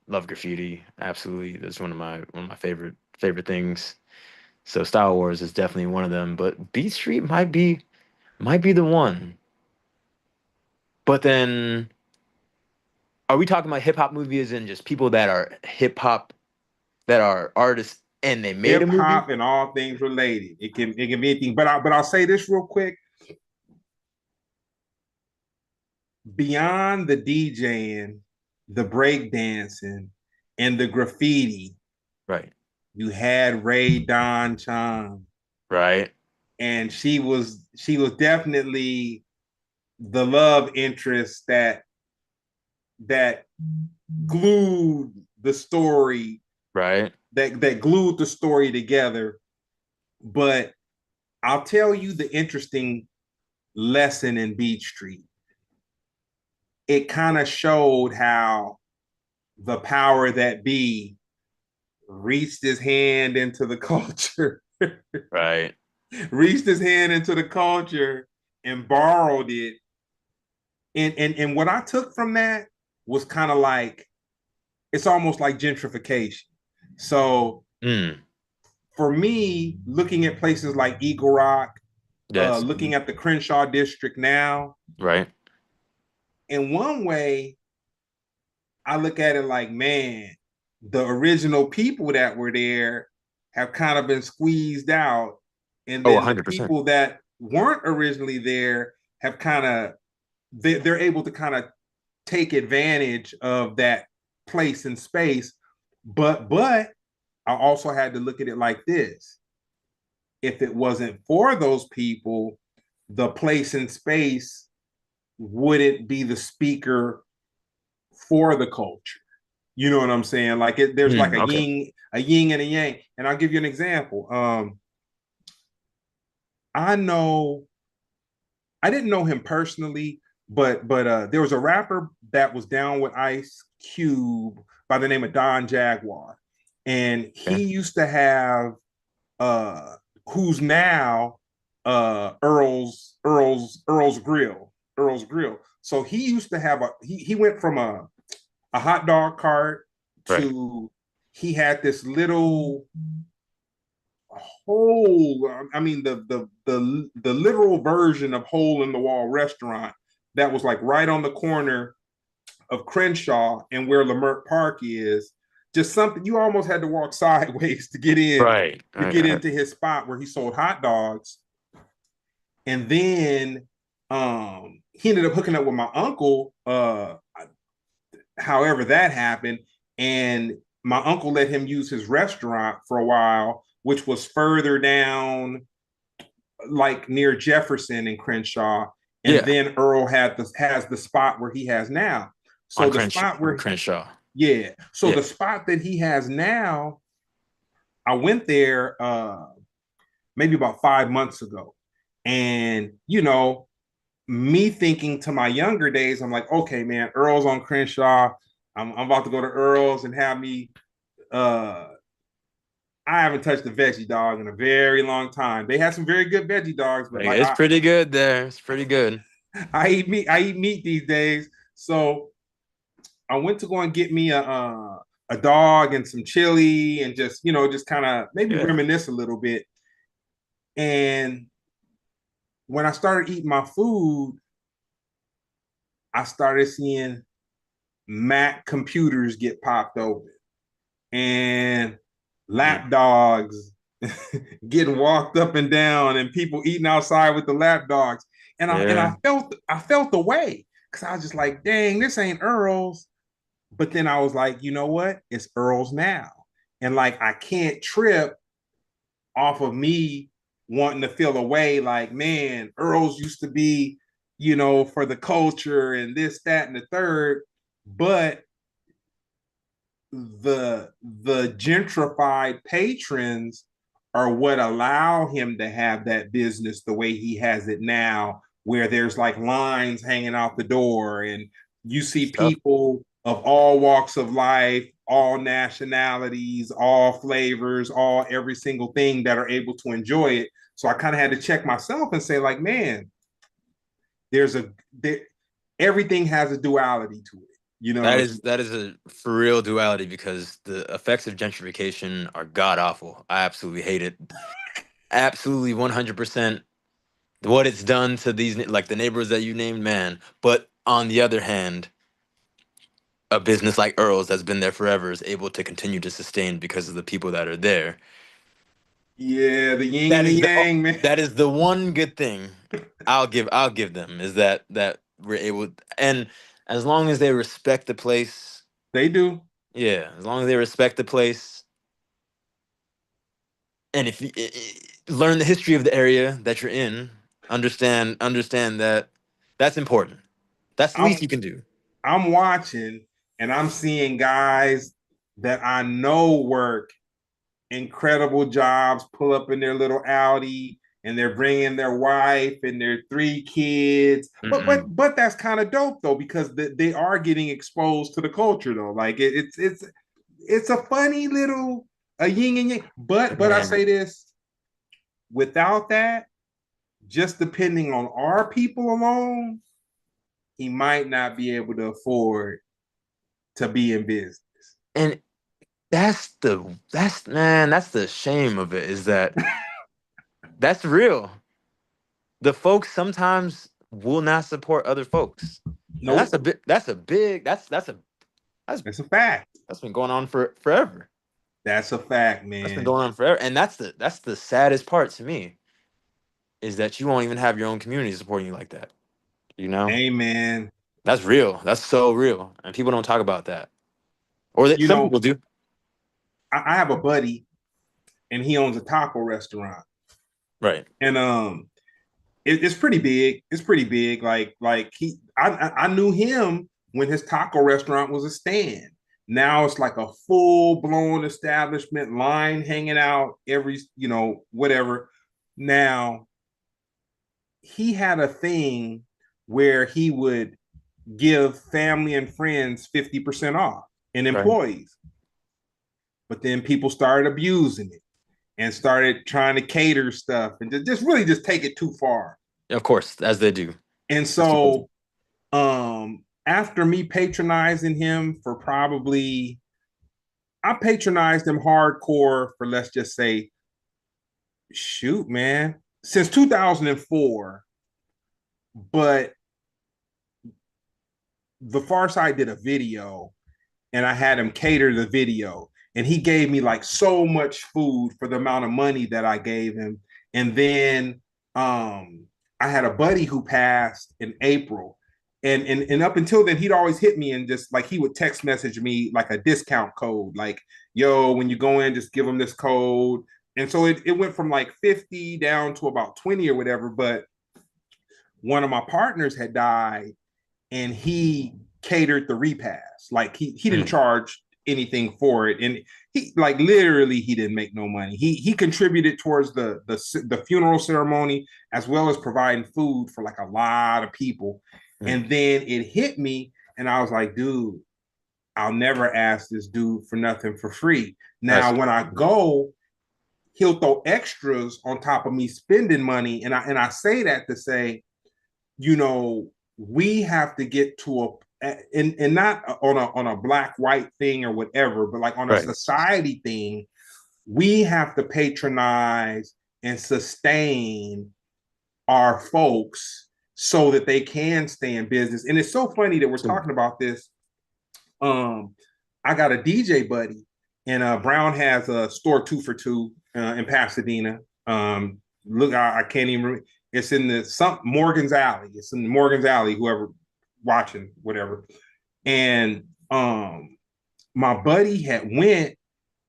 love graffiti. Absolutely, that's one of my favorite things. So Star Wars is definitely one of them. But Beat Street might be the one. But then, are we talking about hip hop movies and just people that are hip hop that are artists and they made a Hip movie? hop and all things related. It can be anything. But I'll say this real quick. Beyond the DJing, the break dancing, and the graffiti, Right. you had Ray Don Chong, Right. and she was definitely the love interest that glued the story Right. that glued the story together. But I'll tell you the interesting lesson in Beach Street. It kind of showed how the power that be reached his hand into the culture Right. reached his hand into the culture and borrowed it. And what I took from that was kind of like it's almost like gentrification. So Mm, for me, looking at places like Eagle Rock, yes. looking at the Crenshaw district now, Right. in one way, I look at it like, man, the original people that were there have kind of been squeezed out. And Oh, then the 100%. people that weren't originally there have kind of, they're able to kind of take advantage of that place and space. But I also had to look at it like this. If it wasn't for those people, the place and space wouldn't be the speaker for the culture. You know what I'm saying? Like there's like Mm, okay. a yin and a yang. And I'll give you an example. I know I didn't know him personally, but there was a rapper that was down with Ice Cube by the name of Don Jaguar, and Okay. he used to have uh who's now Earl's Grill. So he used to have he went from a hot dog cart Right. to he had this little hole. I mean, the literal version of hole in the wall restaurant that was like right on the corner of Crenshaw and where Lamert Park is. Just something you almost had to walk sideways Right. to get into his spot where he sold hot dogs. And then he ended up hooking up with my uncle. However that happened, and my uncle let him use his restaurant for a while, which was further down like near Jefferson and Crenshaw, and Yeah. then Earl has the spot where he has now. So On the Crenshaw. spot On where Crenshaw. yeah, so Yeah. the spot that he has now, I went there maybe about 5 months ago, and me thinking to my younger days, I'm like, okay, man, Earl's on Crenshaw. I'm about to go to Earl's and have me. Uh, I haven't touched a veggie dog in a very long time. They have some very good veggie dogs, but Like, like it's pretty good there. It's pretty good. I eat meat. I eat meat these days. So I went to go and get me a dog and some chili and just just kind of maybe Yeah. reminisce a little bit. And when I started eating my food, I started seeing Mac computers get popped open and Mm. lap dogs getting walked up and down and people eating outside with the lap dogs. And Yeah. I felt the way because I was just like, dang, this ain't Earl's. But then I was like, you know what? It's Earl's now. And like I can't trip off of me wanting to feel away like, man, Earl's used to be, for the culture and this, that, and the third. But the gentrified patrons are what allow him to have that business the way he has it now, where there's like lines hanging out the door and you see Stuff. people of all walks of life, all nationalities, all flavors, all every single thing that are able to enjoy it. So I kind of had to check myself and say like, man, there's a there, everything has a duality to it. You know what That I'm is saying? that is a for real duality because the effects of gentrification are god awful. I absolutely hate it. Absolutely 100% what it's done to these like the neighborhoods that you named, man. But on the other hand, a business like Earl's that's been there forever is able to continue to sustain because of the people that are there. Yeah, the yin That and the is the yang, man. that is the one good thing I'll give them is that we're able, and as long as they respect the place, They do. yeah, as long as they respect the place, and if you learn the history of the area that you're in, understand that that's important. That's the I'm least you can do. I'm watching and I'm seeing guys that I know work incredible jobs, pull up in their little Audi and they're bringing their wife and their three kids. Mm-mm. But that's kind of dope though because they are getting exposed to the culture though. Like it's a funny little a yin and yang. But I Man, say this, without that, just depending on our people alone, he might not be able to afford to be in business. And that's the shame of it, is that that's real. The folks sometimes will not support other folks. And Nope. that's That's a fact. that's been going on for forever. That's a fact, That's been man. going on forever. And that's the saddest part to me, is that you won't even have your own community supporting you like that. You know? Hey, man. That's real. That's so real. And people don't talk about that. Or You some know, people do. I have a buddy and he owns a taco restaurant. Right. And it's pretty big. It's pretty big. I knew him when his taco restaurant was a stand. Now it's like a full blown establishment, line hanging out every, whatever. Now he had a thing where he would give family and friends 50% off and Right. employees. But then people started abusing it and started trying to cater stuff and just really just take it too far. Of course, as they do. And As people do. so after me patronizing him for probably, I patronized him hardcore for, let's just say, shoot, man, since 2004. But the Far Side did a video and I had him cater the video. And he gave me like so much food for the amount of money that I gave him. And then I had a buddy who passed in April. And up until then, he'd always hit me and just like he would text message me like a discount code, like, yo, when you go in, just give him this code. And so it went from like 50 down to about 20 or whatever. But one of my partners had died and he catered the repast. Like he didn't Mm. charge anything for it, and he like literally he didn't make no money. He contributed towards the funeral ceremony as well as providing food for like a lot of people. Mm. And then it hit me, and I was like, dude, I'll never ask this dude for nothing for free. That's Now when I go, he'll throw extras on top of me spending money, and I say that to say, we have to get to and not on a black white thing or whatever, but like on a right. society thing, we have to patronize and sustain our folks so that they can stay in business. And it's so funny that we're talking about this. I got a DJ buddy, and Brown has a store 2 for $2 in Pasadena. Look, I can't even remember. It's in the Morgan's Alley. It's in Morgan's Alley. Whoever watching, whatever. And my buddy had went,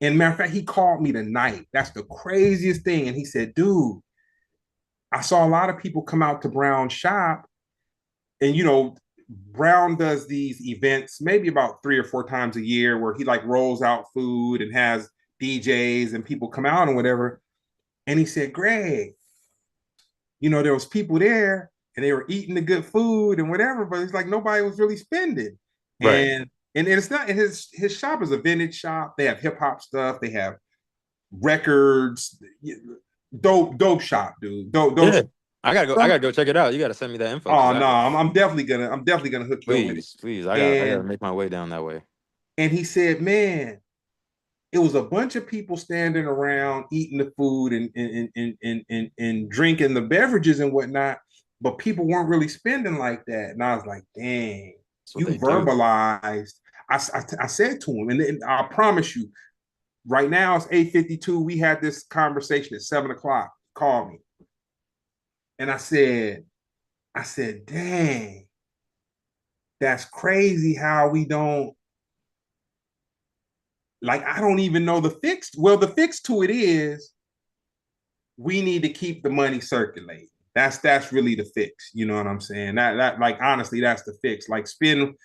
and matter of fact, he called me tonight. That's the craziest thing. And he said, "Dude, I saw a lot of people come out to Brown's shop, and Brown does these events maybe about 3 or 4 times a year where he like rolls out food and has DJs and people come out and whatever." And he said, "Greg, there was people there and they were eating the good food and whatever, but it's like nobody was really spending." Right. And it's not, and his shop is a vintage shop. They have hip hop stuff, they have records, dope shop, dude. Dope. Yeah. I gotta go check it out. You gotta send me that info, because Oh no, I'm definitely gonna hook you up with it. please. I gotta And make my way down that way. and he said, man, it was a bunch of people standing around eating the food and drinking the beverages and whatnot, but people weren't really spending like that. And I was like, dang, That's what you they do. verbalized. I said to him, and I promise you, right now it's 8:52. We had this conversation at 7 o'clock. Call me. And I said, dang, that's crazy how we don't, like, I don't even know the fix. Well, the fix to it is we need to keep the money circulating. That's really the fix. You know what I'm saying? That like honestly, that's the fix. Like spend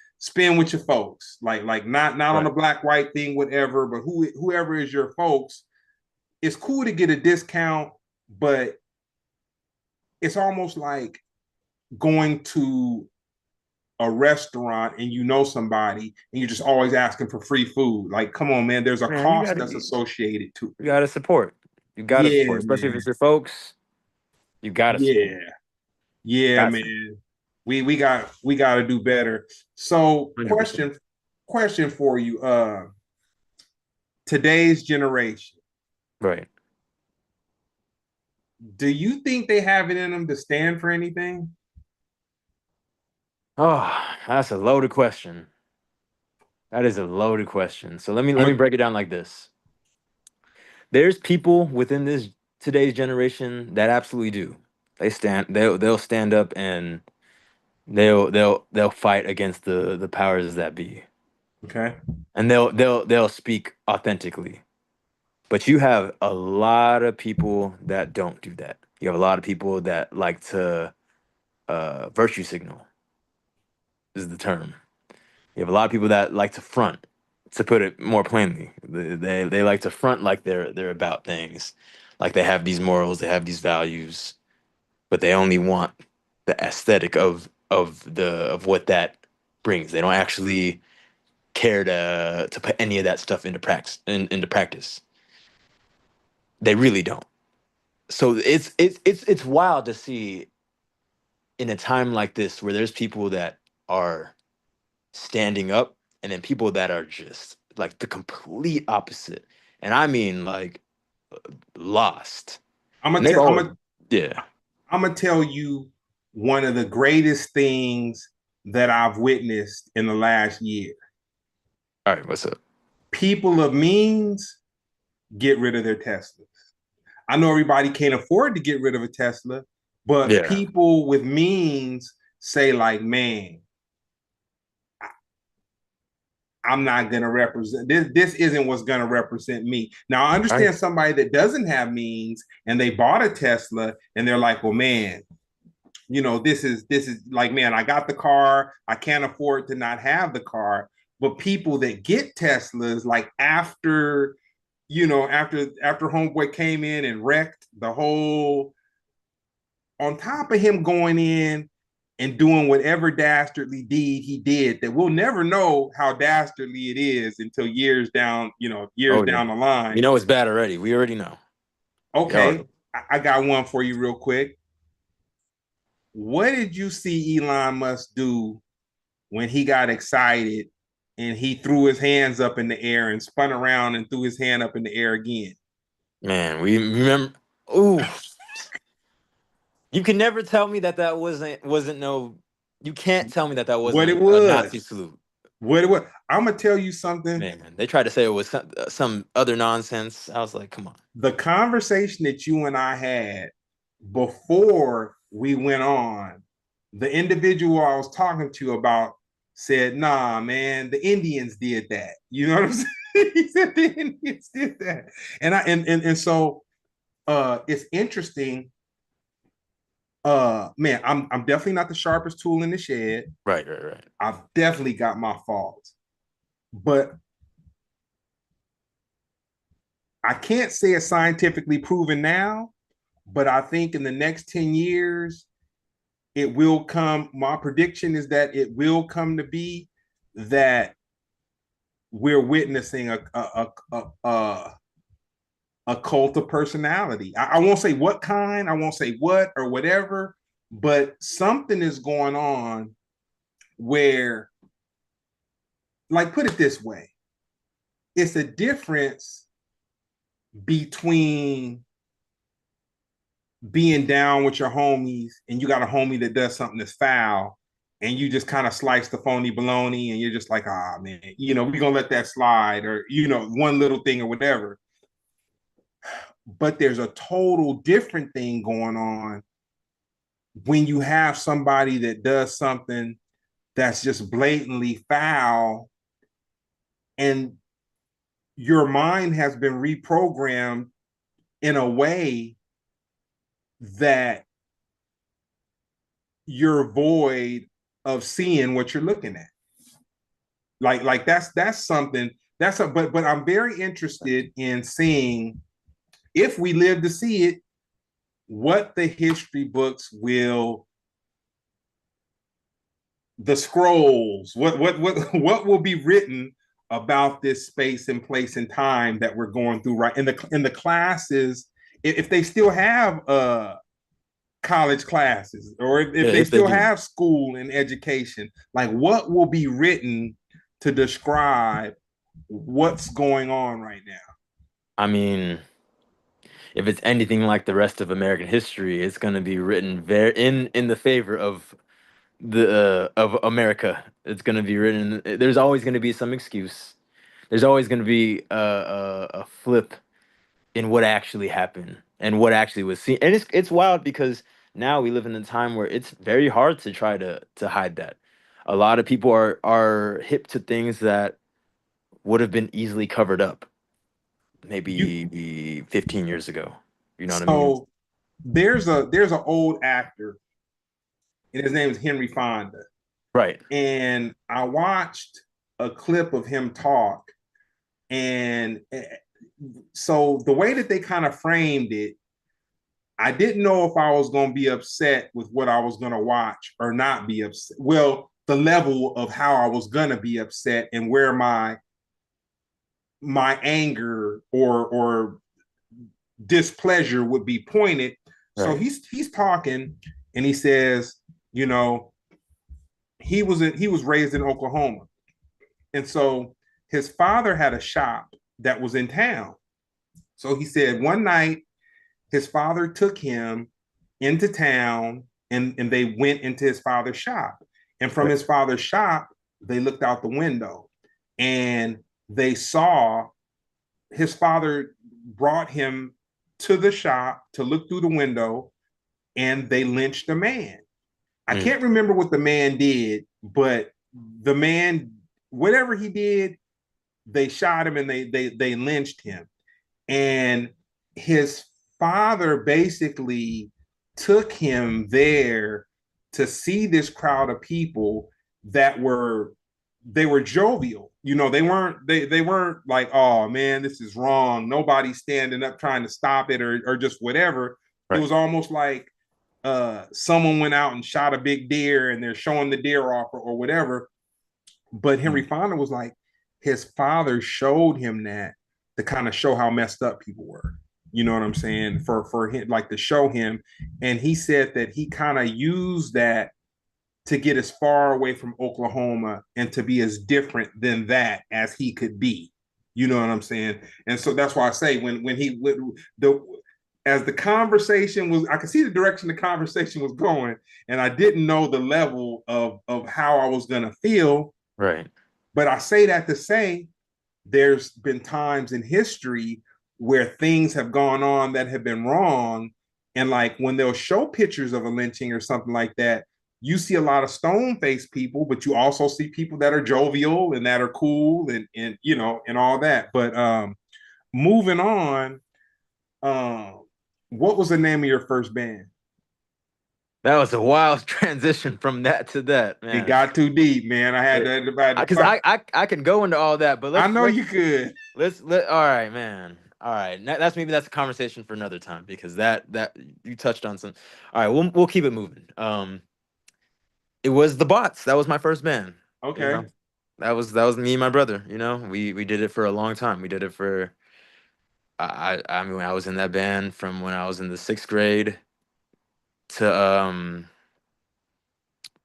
with your folks. Like not on Right. the black white thing, whatever. But whoever is your folks, it's cool to get a discount, but it's almost like going to a restaurant and somebody and you're just always asking for free food. Like, come on, man, there's a Man, cost that's associated to you it. gotta support. You gotta Yeah, support, especially if man. it's your folks. You gotta support. Yeah. Yeah, Got to. man. We got to do better. So, 100%. question for you. Today's generation, Right. do you think they have it in them to stand for anything? Oh, that's a loaded question. That is a loaded question. So let me I'm break it down like this. There's people within this today's generation that absolutely do. They'll stand up and they'll fight against the powers that be. okay. And they'll speak authentically. But you have a lot of people that don't do that. You have a lot of people that like to virtue signal is the term. You have a lot of people that like to front, to put it more plainly. They like to front like they're about things, like they have these morals, they have these values, but they only want the aesthetic of what that brings. They don't actually care to put any of that stuff into practice. Into practice, they really don't. So it's wild to see in a time like this where there's people that are standing up and then people that are just like the complete opposite. And I mean like lost. I'm gonna And they've tell I'm always gonna yeah. I'm gonna tell you one of the greatest things that I've witnessed in the last year. All right, what's up? People of means get rid of their Teslas. I know everybody can't afford to get rid of a Tesla, but Yeah. people with means say like, man, I'm not going to represent this. This isn't what's going to represent me. Now, I Right. understand somebody that doesn't have means and they bought a Tesla and they're like, well, man, this is like, man, I got the car. I can't afford to not have the car. But people that get Teslas, like after Homeboy came in and wrecked the whole, on top of him going in and doing whatever dastardly deed he did that we'll never know how dastardly it is until years Oh yeah. down the We line. know it's bad already. We already know. We already Okay, I got one for you real quick. What did you see Elon Musk do when he got excited and he threw his hands up in the air and spun around and threw his hand up in the air again? man, we remember ooh, you can never tell me that that wasn't no you can't tell me that that What wasn't it a Nazi was. salute. What it was. I'm gonna tell you something. Man, they tried to say it was some other nonsense. I was like, come on. The conversation that you and I had before we went on, the individual I was talking to about said, nah, man, the Indians did that. You know what I'm saying? He said the Indians did that. And so it's interesting. Man, I'm definitely not the sharpest tool in the shed. Right, right, right. I've definitely got my faults. But I can't say it's scientifically proven now, but I think in the next 10 years, it will come. My prediction is that it will come to be that we're witnessing a cult of personality. I won't say what kind, I won't say what or whatever, but something is going on where, like, put it this way, it's a difference between being down with your homies and you got a homie that does something that's foul and you just kind of slice the phony baloney and you're just like, ah, man, we're going to let that slide or, one little thing or whatever. But there's a total different thing going on when you have somebody that does something that's just blatantly foul and your mind has been reprogrammed in a way that you're void of seeing what you're looking at. Like that's something but I'm very interested in seeing, if we live to see it, what the history books will, the scrolls, what will be written about this space and place and time that we're going through right in the classes if they still have college classes, or Yeah, if they if they still do. have school and education, like what will be written to describe what's going on right now? I mean, if it's anything like the rest of American history, it's going to be written very in the favor of the of America. It's going to be written. There's always going to be some excuse. There's always going to be a flip in what actually happened and what actually was seen. And it's wild because now we live in a time where it's very hard to try to hide that. A lot of people are hip to things that would have been easily covered up You maybe 15 years ago. You know what I mean? so there's an old actor, and his name is Henry Fonda, Right. and I watched a clip of him talk, and so the way that they kind of framed it, I didn't know if I was going to be upset with what I was going to watch or not be upset. Well, the level of how I was going to be upset and where my anger or displeasure would be pointed. So Right. he's talking, and he says, you know, he was raised in Oklahoma, and so his father had a shop that was in town. So he said one night his father took him into town, and they went into his father's shop. And from Right. his father's shop, they looked out the window and they saw his father brought him to the shop to look through the window, and they lynched the man. I Mm. can't remember what the man did, but the man, whatever he did, they shot him and they lynched him. And his father basically took him there to see this crowd of people that were they were jovial. You know, they weren't like, oh man, this is wrong. Nobody's standing up trying to stop it or just whatever. It Right. was almost like someone went out and shot a big deer and they're showing the deer off or whatever. But Henry Mm. Fonda was like, his father showed him that to kind of show how messed up people were. You know what I'm saying? For him, like to show him. And he said that he kind of used that to get as far away from Oklahoma and to be as different than that as he could be. You know what I'm saying? And so that's why I say when he the as the conversation was, I could see the direction the conversation was going, and I didn't know the level of how I was gonna feel. Right. But I say that to say there's been times in history where things have gone on that have been wrong. And like when they'll show pictures of a lynching or something like that, you see a lot of stone faced people, but you also see people that are jovial and that are cool and you know, and all that. But moving on, what was the name of your first band? That was a wild transition from that to that, It man. got too deep, man. I had to Because find. I can go into all that, but I let's know you could. let all right, man. All right, that's maybe that's a conversation for another time because that you touched on some. All right, we'll keep it moving. It was the Bots. That was my first band. You Okay. know, that was me and my brother. You know, we did it for a long time. We did it for I mean I was in that band from when I was in the sixth grade to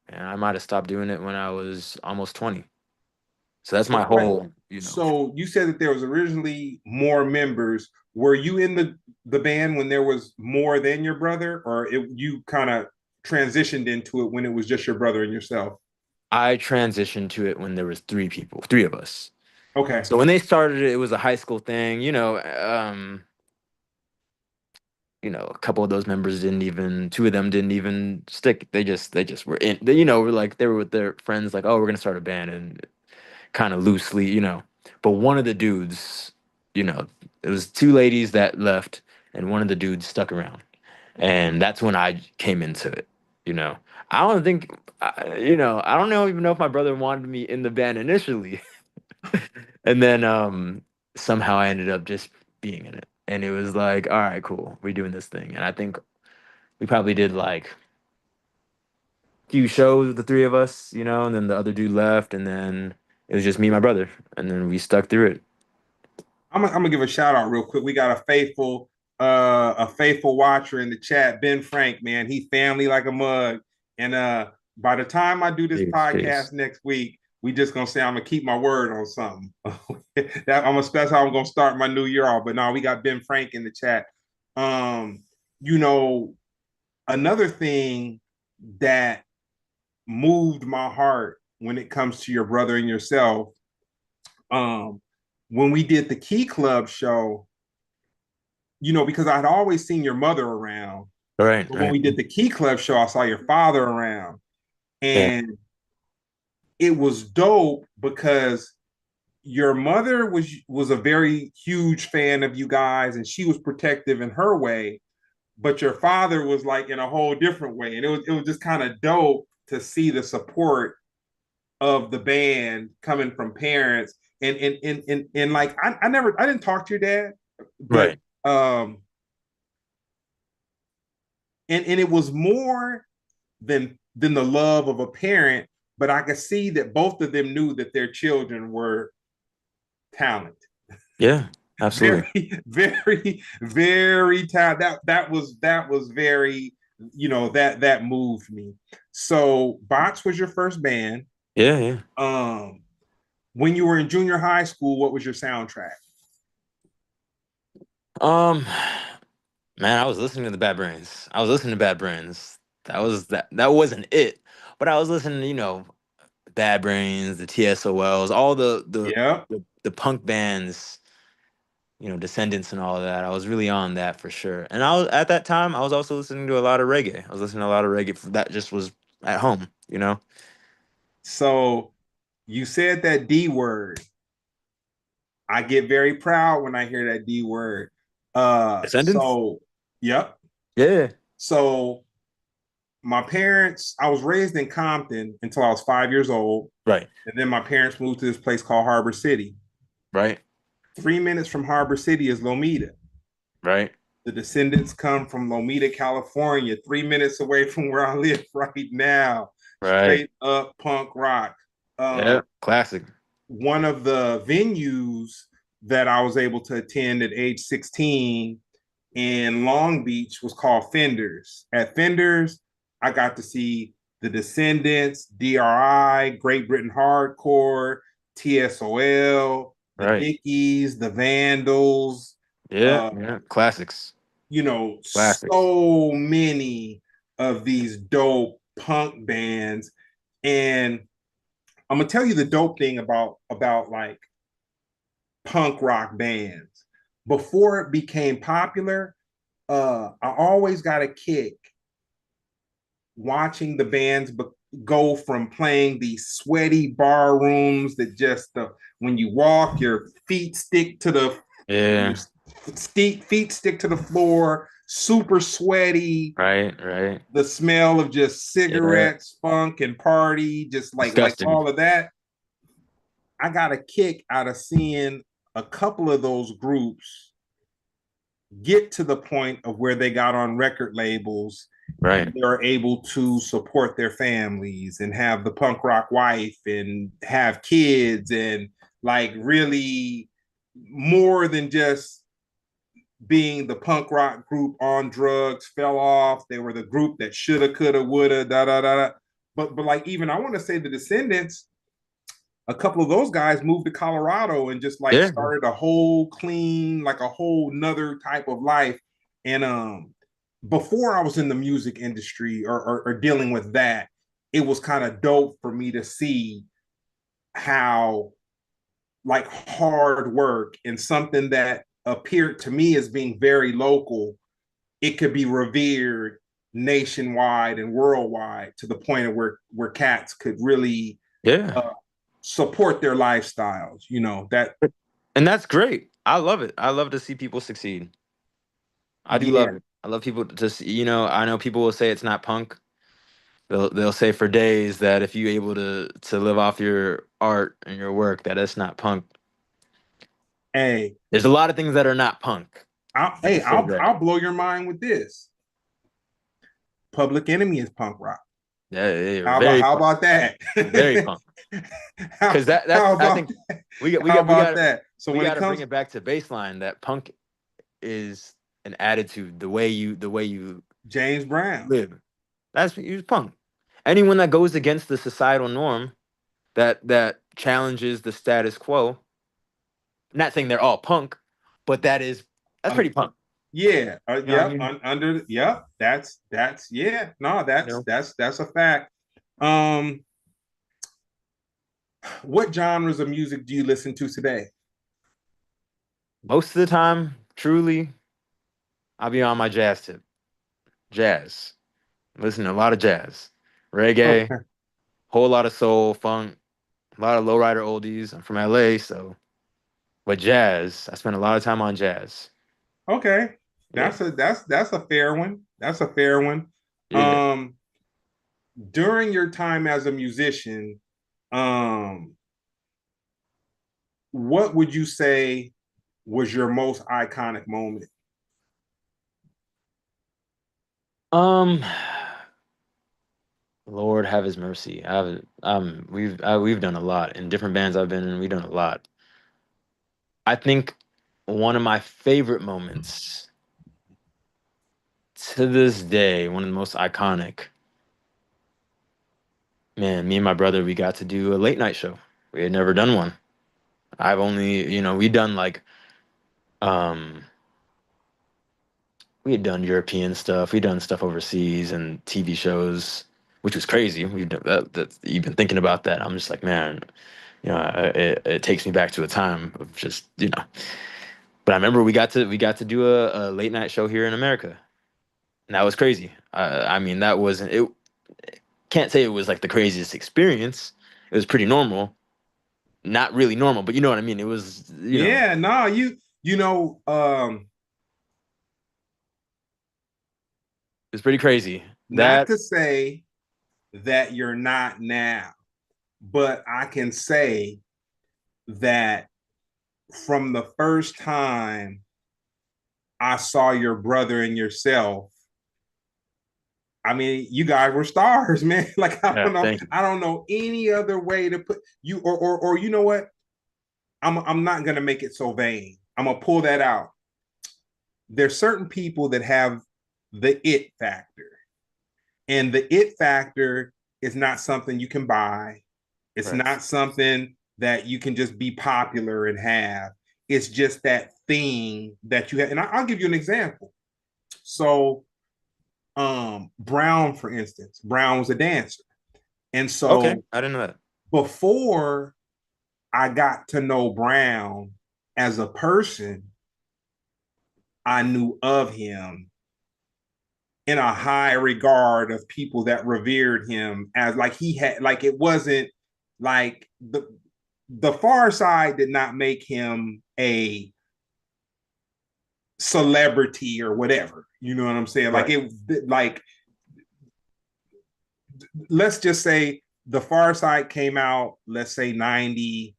and I might have stopped doing it when I was almost 20. So that's my So wait, whole, you know. so you said that there was originally more members. Were you in the band when there was more than your brother, or you kind of transitioned into it when it was just your brother and yourself? I transitioned to it when there was three people, three of us. Okay, So when they started it, it was a high school thing. A couple of those members didn't even, two of them didn't even stick. They just were in. Were like they were with their friends, like, oh, we're gonna start a band, and kind of loosely. But one of the dudes, it was two ladies that left, and one of the dudes stuck around, and that's when I came into it. You know, I don't think, I don't know even know if my brother wanted me in the band initially, and then somehow I ended up just being in it, and it was like, all right, cool, we're doing this thing, and I think we probably did like few shows, the three of us, and then the other dude left, and then it was just me and my brother, and then we stuck through it. I'm gonna give a shout out real quick. We got a faithful a faithful watcher in the chat, Ben Frank, man. He's family like a mug. And by the time I do this Peace, podcast peace. next week, we just gonna say I'm gonna keep my word on something. That's how I'm gonna start my new year off. But no, we got Ben Frank in the chat. Um, you know, another thing that moved my heart when it comes to your brother and yourself, um, when we did the Key Club show, because I'd always seen your mother around. Right, But when right. we did the Key Club show, I saw your father around. Yeah, And it was dope because your mother was a very huge fan of you guys and she was protective in her way, but your father was like in a whole different way. And it was just kind of dope to see the support of the band coming from parents. And like I didn't talk to your dad, but right. um and it was more than the love of a parent, but I could see that both of them knew that their children were talented. Yeah, absolutely. Very, very, very talented. That was very, that moved me. So Box was your first band. Yeah, yeah. Um, when you were in junior high school, what was your soundtrack? Um, Man, I was listening to the Bad Brains. I was listening to Bad Brains. That wasn't it. But I was listening to, Bad Brains, the TSOLs, all Yeah. the punk bands, Descendants and all of that. I was really on that for sure. And I was at that time, I was also listening to a lot of reggae. I was listening to a lot of reggae that just was at home. So you said that D word. I get very proud when I hear that D word. Descendants? So yep. Yeah. So my parents, I was raised in Compton until I was 5 years old. Right. And then my parents moved to this place called Harbor City. Right. 3 minutes from Harbor City is Lomita. Right. The Descendants come from Lomita, California, 3 minutes away from where I live right now. Right. Straight up punk rock. Yeah. Um, Classic. one of the venues that I was able to attend at age 16 in Long Beach was called Fenders. At Fenders, I got to see the Descendants, DRI, Great Britain Hardcore, TSOL, the Right. Dickies, the Vandals, Yeah. uh, Yeah. Classics. Classics. so many of these dope punk bands. And I'm gonna tell you the dope thing about like punk rock bands. Before it became popular, I always got a kick watching the bands go from playing these sweaty bar rooms that just when you walk, your feet stick to the your Yeah. feet stick to the floor, super sweaty. Right. Right. The smell of just Yeah. cigarettes, funk, and party, just like Disgusting. all of that. I got a kick out of seeing a couple of those groups get to the point of where they got on record labels and Right. they are able to support their families and have the punk rock wife and have kids and like really more than just being the punk rock group on drugs fell off. They were the group that shoulda, coulda, woulda, da da da. But like even I want to say the Descendants, a couple of those guys moved to Colorado and just like Yeah. started a whole clean, like a whole nother type of life. And before I was in the music industry or dealing with that, it was kind of dope for me to see how like hard work and something that appeared to me as being very local, it could be revered nationwide and worldwide to the point of where cats could really Yeah. uh, support their lifestyles. That And that's great. I love it. I love to see people succeed. I do love yeah. it. I love people to see, I know people will say it's not punk. They'll say for days that if you able to live off your art and your work, that it's not punk. Hey, There's a lot of things that are not punk. I'll, I hey, can say I'll that. I'll blow your mind with this. Public Enemy is punk rock. Yeah, yeah, yeah, How about very how punk. about that? Very punk. how, Because that's how I about think we got we how got we about got that? So we when got it to bring comes, it back to baseline that punk is an attitude, the way you James Brown. live. That's he was punk. Anyone that goes against the societal norm, that challenges the status quo. I'm not saying they're all punk, but that's Um, pretty punk. yeah, You know what I yep, mean? yep. That's yeah. No, You know, that's a fact. Um, what genres of music do you listen to today? most of the time, truly, I'll be on my jazz tip. Jazz. Listen to a lot of jazz, reggae, Okay, whole lot of soul, funk, a lot of lowrider oldies. I'm from LA, so but jazz. I spend a lot of time on jazz. okay. Yeah, That's a fair one. That's a fair one. yeah. Um, during your time as a musician, um, what would you say was your most iconic moment? Um, Lord have His mercy. We've done a lot in different bands I've been in. We've done a lot. I think one of my favorite moments to this day, one of the most iconic. Man, me and my brother, we got to do a late night show. We had never done one. I've only, we done like, um, we had done European stuff. We done stuff overseas and TV shows, which was crazy. We've done that. Even thinking about that, I'm just like, man, it takes me back to a time of just, But I remember we got to do a late night show here in America, and that was crazy. I mean, that wasn't it. Can't say it was like the craziest experience. It was pretty normal, not really normal, but you know what I mean. It was, Yeah, no, you know, it was pretty crazy. not That to say that you're not now, but I can say that from the first time I saw your brother and yourself, I mean, you guys were stars, man. Like Yeah, thank you. I don't know any other way to put you or you know what? I'm not gonna make it so vain. I'm gonna pull that out. There's certain people that have the it factor. And the it factor is not something you can buy. It's Right. not something that you can just be popular and have. It's just that thing that you have. And I'll give you an example. So, Brown, for instance, Brown was a dancer. And Okay, so I didn't know that. before I got to know Brown as a person, I knew of him in a high regard of people that revered him as like he had like it wasn't like the far side did not make him a celebrity or whatever, you know what I'm saying, like Right. it like let's just say the far side came out, let's say 90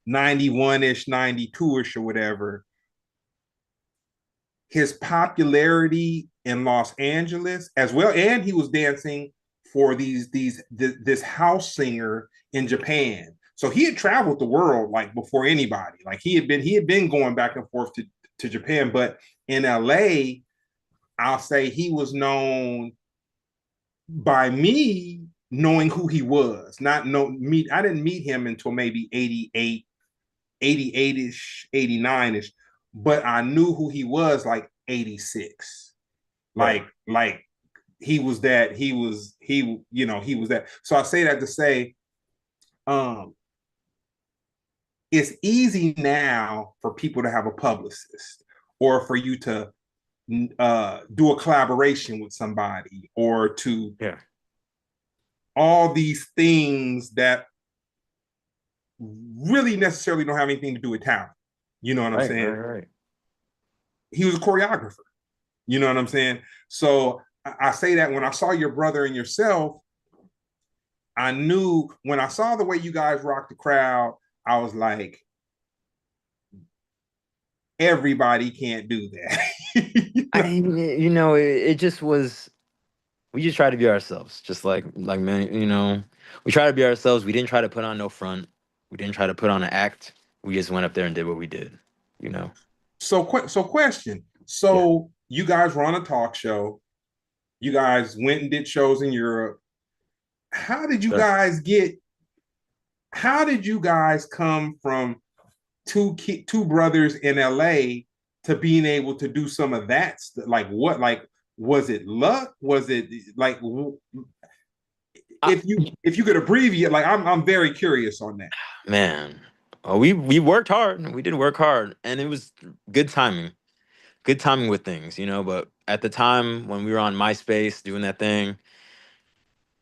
91ish 92ish or whatever. His popularity in Los Angeles as well, and he was dancing for this house singer in Japan. So he had traveled the world like before anybody. Like he had been going back and forth to Japan, but in LA, I'll say he was known by me knowing who he was. Not know meet I didn't meet him until maybe 88, 88ish, 89ish, but I knew who he was like 86. Right. Like he was that, he was that. So I say that to say, um, it's easy now for people to have a publicist or for you to do a collaboration with somebody or to Yeah. all these things that really necessarily don't have anything to do with talent. You know what I'm Right. saying? Right. Right. He was a choreographer. You know what I'm saying? So I say that when I saw your brother and yourself, I knew when I saw the way you guys rocked the crowd, I was like, everybody can't do that. It just was. We just try to be ourselves, just like man. We try to be ourselves. We didn't try to put on no front. We didn't try to put on an act. We just went up there and did what we did. You know. So question. Yeah, So you guys were on a talk show. You guys went and did shows in Europe. How did you sure. guys get? How did you guys come from two brothers in LA to being able to do some of that stuff? Like what? Like was it luck? Was it like I, if you could abbreviate? Like I'm very curious on that. man, oh, we worked hard. We did work hard, and it was good timing. Good timing with things, you know. But at the time when we were on MySpace doing that thing,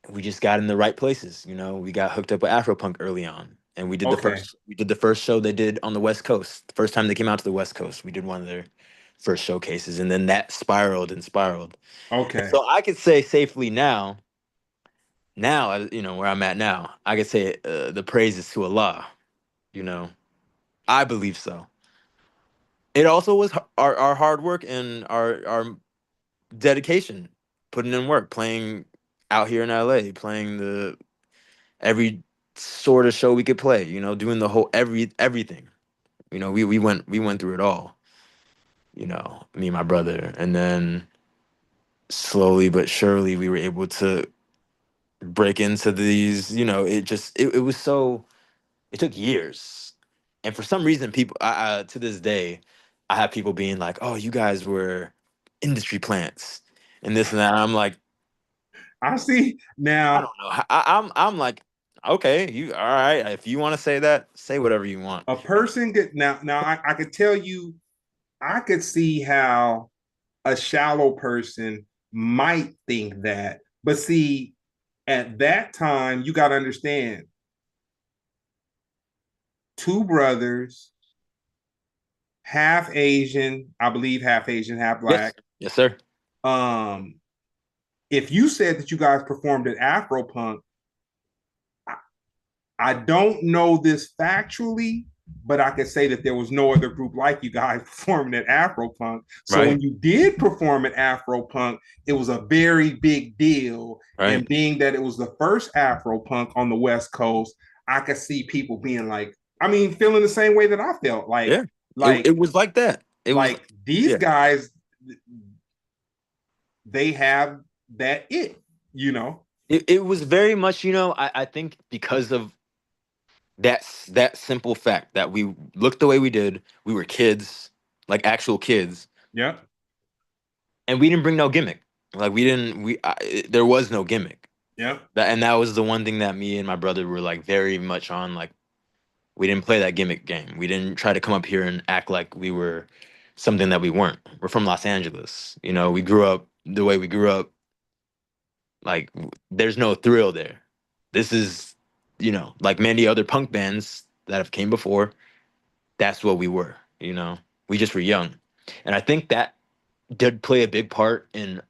we just got in the right places. You know, we got hooked up with Afropunk early on, and Okay. we did the first show they did on the West Coast. The first time they came out to the West Coast, we did one of their first showcases, and then that spiraled and spiraled. And Okay. so I could say safely now, you know where I'm at now, I could say the praise is to Allah. You know, I believe so. It also was our hard work and our dedication, putting in work, playing out here in LA, playing the every sort of show we could play, you know, doing the whole everything. You know, we went through it all, you know, me and my brother. And then slowly but surely we were able to break into these, you know, it was so it took years. And for some reason people I to this day I have people being like, "Oh, you guys were industry plants." And this and that. I'm like, I see I now don't know. I'm like, okay, you all right? If you want to say that, say whatever you want. a person get now I could tell you I could see how a shallow person might think that. But see, at that time, you got to understand two brothers, half Asian, I believe half Asian, half Yes, black. yes, sir. Um, if you said that you guys performed at Afropunk, I don't know this factually, but I could say that there was no other group like you guys performing at Afropunk. So Right, when you did perform at Afropunk, it was a very big deal. And right. being that it was the first Afropunk on the West Coast, I could see people being like, I mean, feeling the same way that I felt. Yeah, Like, it was like that. It was, like these yeah. guys, they have that it. It was very much, you know. I think because of that simple fact that we looked the way we did, we were kids, like actual kids, Yep. and we didn't bring no gimmick. Like we didn't, there was no gimmick. Yep. And that was the one thing that me and my brother were like very much on. Like we didn't play that gimmick game. We didn't try to come up here and act like we were something that we weren't. We're from Los Angeles. You know, we grew up the way we grew up. Like there's no thrill there. This is, you know, like many other punk bands that have came before, that's what we were, you know. We just were young. And I think that did play a big part in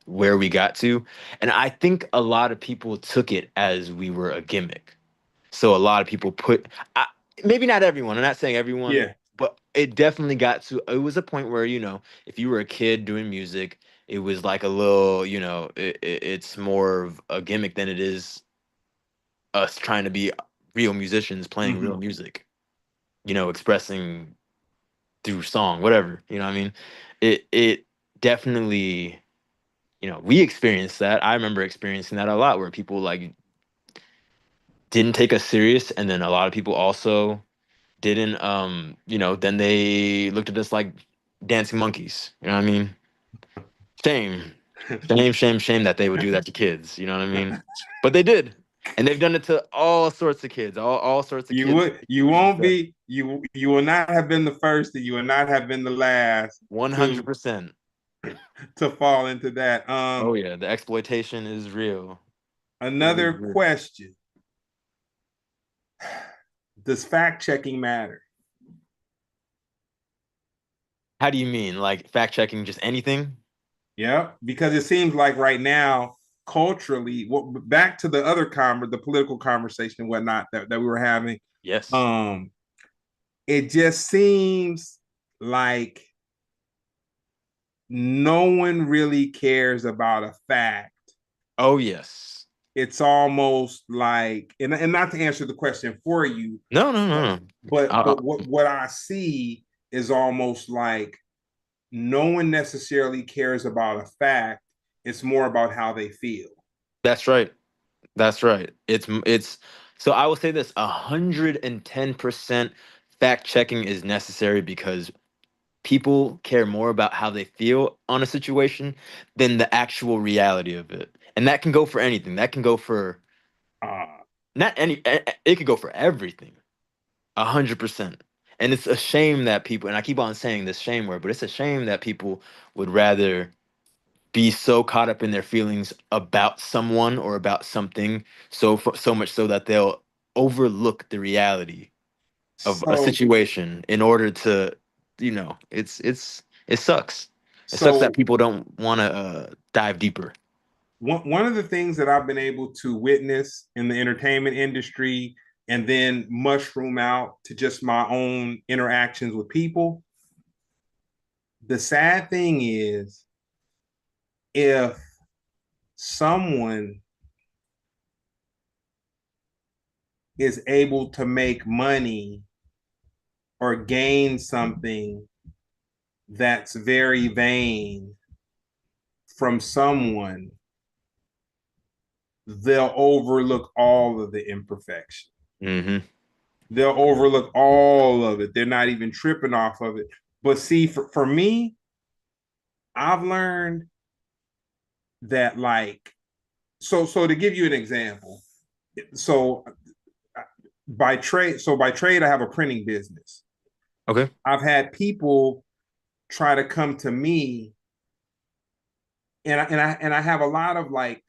where we got to. And I think a lot of people took it as we were a gimmick. So a lot of people maybe not everyone. I'm not saying everyone, Yeah. but it definitely got to. It was a point where, you know, if you were a kid doing music, it was like a little, you know, it's more of a gimmick than it is us trying to be real musicians playing real Mm-hmm. music. You know, expressing through song, whatever. You know what I mean? It definitely, you know, we experienced that. I remember experiencing that a lot, where people like didn't take us serious, and then a lot of people also didn't, you know, then they looked at us like dancing monkeys. You know what I mean? Shame, shame that they would do that to kids. You know what I mean? But they did, and they've done it to all sorts of kids, all sorts of You kids. would you won't be you will not have been the first and you will not have been the last One hundred to percent. fall into that. Oh yeah, the exploitation is real. It is Another real. question. Does fact checking matter? How do you mean? Like fact checking just anything? Yeah, because it seems like right now, culturally, back to the other the political conversation and whatnot that we were having. Yes. Um, it just seems like no one really cares about a fact. Oh yes. It's almost like, and not to answer the question for you, No, no, but no, no. but what I see is almost like no one necessarily cares about a fact. It's more about how they feel. That's right. That's right. It's so I will say this 110% fact checking is necessary because people care more about how they feel on a situation than the actual reality of it. And that can go for anything. That can go for Uh, not any it could go for everything. 100%. And it's a shame that people, and I keep on saying this shame word, but it's a shame that people would rather be so caught up in their feelings about someone or about something so much so that they'll overlook the reality of a so situation in order to, it sucks. It sucks that so people don't want to dive deeper. one of the things that I've been able to witness in the entertainment industry and then mushroom out to just my own interactions with people, the sad thing is if someone is able to make money or gain something that's very vain from someone, they'll overlook all of the imperfection. Hmm. They'll overlook all of it. They're not even tripping off of it. But see, for me, I've learned that like so to give you an example, so by trade I have a printing business. Okay. I've had people try to come to me and I have a lot of like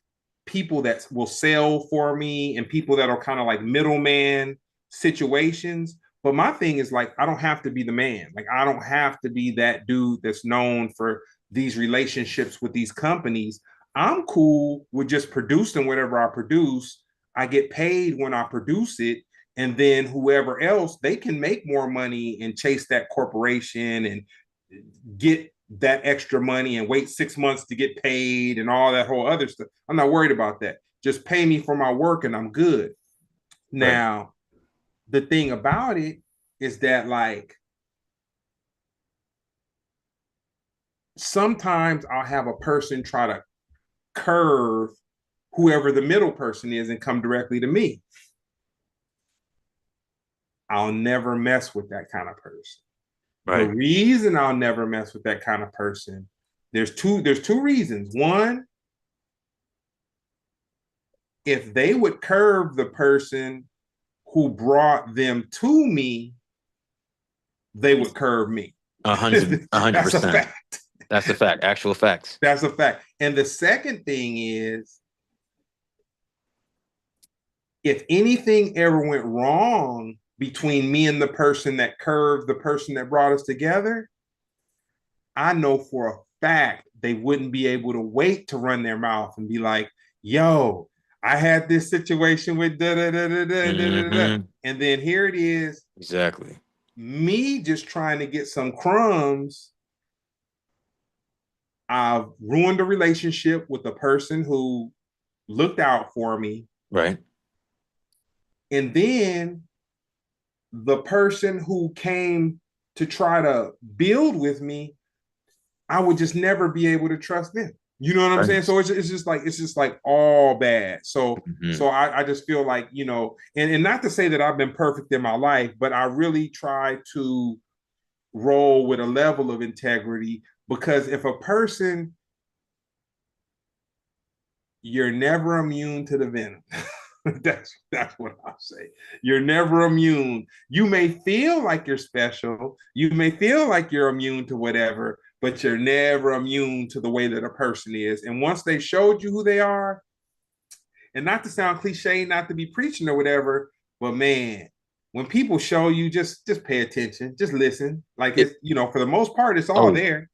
people that will sell for me and people that are kind of like middleman situations. But my thing is like I don't have to be the man. Like I don't have to be that dude that's known for these relationships with these companies. I'm cool with just producing whatever I produce. I get paid when I produce it, and then whoever else they can make more money and chase that corporation and get that extra money and wait 6 months to get paid and all that whole other stuff. I'm not worried about that. Just pay me for my work and I'm good. Right. Now, the thing about it is that like sometimes I'll have a person try to curve whoever the middle person is and come directly to me. I'll never mess with that kind of person. The Right. reason I'll never mess with that kind of person, there's two reasons. One, if they would curve the person who brought them to me, they would curve me. 100 That's a percent. fact. That's a fact. Actual facts. That's a fact. And the second thing is, if anything ever went wrong between me and the person that curved the person that brought us together, I know for a fact they wouldn't be able to wait to run their mouth and be like, yo, I had this situation with da da da da da da da. Hmm. And then here it is, Exactly. me just trying to get some crumbs. I've ruined a relationship with a person who looked out for me. Right. And then the person who came to try to build with me, I would just never be able to trust them. You know what I'm saying? Right. So it's just like all bad. So Hmm. so I just feel like, and not to say that I've been perfect in my life, but I really try to roll with a level of integrity because if a person you're never immune to the venom. That's what I'll say. You're never immune. You may feel like you're special. You may feel like you're immune to whatever, but you're never immune to the way that a person is. And once they showed you who they are, and not to sound cliche, not to be preaching or whatever, but man, when people show you, just pay attention, just listen. Like It, it's for the most part, it's all oh, there.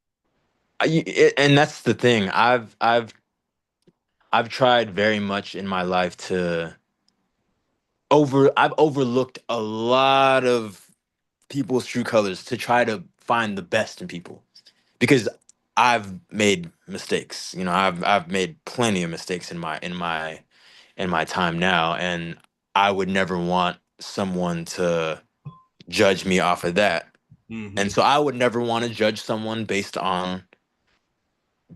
and that's the thing. I've tried very much in my life to I've overlooked a lot of people's true colors to try to find the best in people because I've made mistakes. I've made plenty of mistakes in my time now, and I would never want someone to judge me off of that. And Mm-hmm. so I would never want to judge someone based on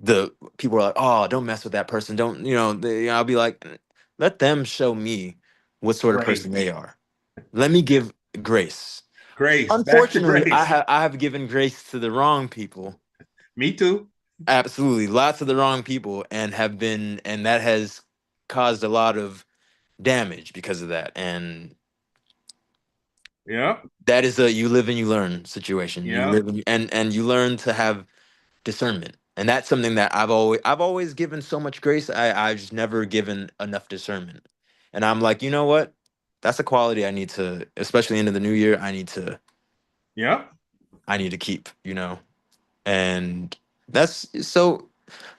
the people are like, oh, don't mess with that person. Don't, I'll be like, let them show me what sort of person Grace. they are. Let me give grace. Grace. Back to Unfortunately, grace. I have given grace to the wrong people. Me too. Absolutely, lots of the wrong people, and that has caused a lot of damage because of that. And Yeah. that is a you live and you learn situation. You Yeah. live and you learn to have discernment. And that's something that I've always given so much grace. I've just never given enough discernment. And I'm like, you know what? That's a quality I need to, especially into the new year, Yeah. I need to keep, And that's so